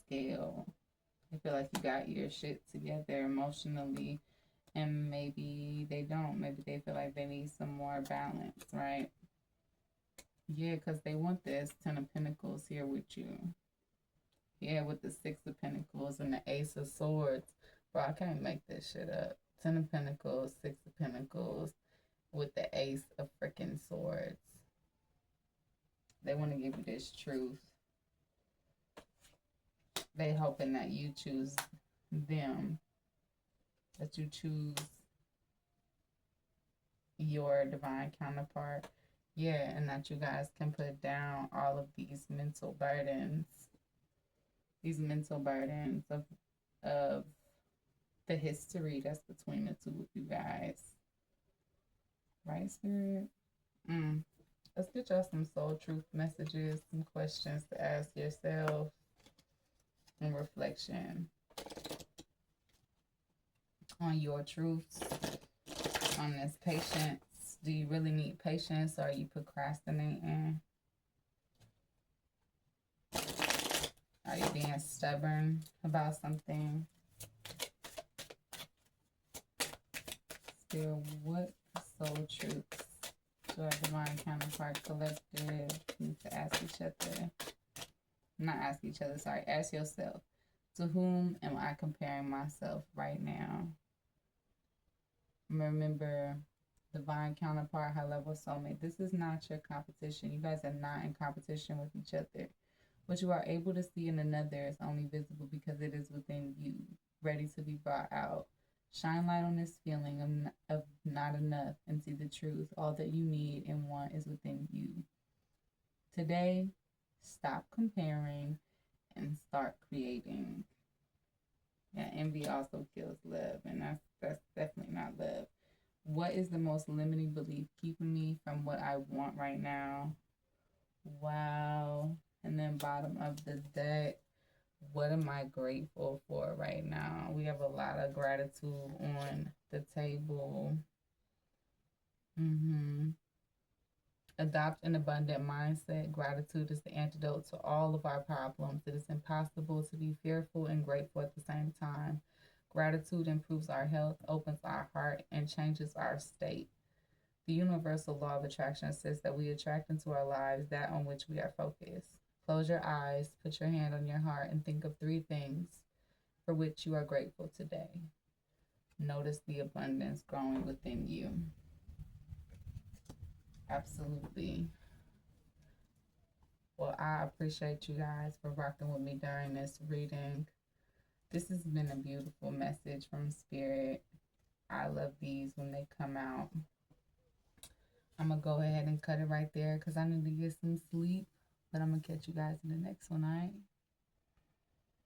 scale. I feel like you got your shit together emotionally, and maybe they don't. Maybe they feel like they need some more balance, right? Yeah, because they want this Ten of Pentacles here with you. Yeah, with the Six of Pentacles and the Ace of Swords. Bro, I can't make this shit up. Ten of Pentacles, Six of Pentacles, with the Ace of freaking Swords. They want to give you this truth. They hoping that you choose them, that you choose your divine counterpart. Yeah, and that you guys can put down all of these mental burdens. These mental burdens of of the history that's between the two of you guys. Right, Spirit? Let's get y'all some soul truth messages, some questions to ask yourself, and reflection on your truths, on this patience. Do you really need patience, or are you procrastinating? Are you being stubborn about something? Still, what soul truths do our divine counterpart collective need to ask each other? Not ask each other, sorry. Ask yourself. To whom am I comparing myself right now? Remember, divine counterpart, high level soulmate. This is not your competition. You guys are not in competition with each other. What you are able to see in another is only visible because it is within you, ready to be brought out. Shine light on this feeling of not enough and see the truth. All that you need and want is within you. Today, stop comparing and start creating. Yeah, envy also kills love, and that's definitely not love. What is the most limiting belief keeping me from what I want right now? Wow. And then bottom of the deck, what am I grateful for right now? We have a lot of gratitude on the table. Adopt an abundant mindset. Gratitude is the antidote to all of our problems. It is impossible to be fearful and grateful at the same time. Gratitude improves our health, opens our heart, and changes our state. The universal law of attraction says that we attract into our lives that on which we are focused. Close your eyes, put your hand on your heart, and think of 3 things for which you are grateful today. Notice the abundance growing within you. Absolutely. Well, I appreciate you guys for rocking with me during this reading. This has been a beautiful message from Spirit. I love these when they come out. I'm going to go ahead and cut it right there because I need to get some sleep. But I'm going to catch you guys in the next one, all right?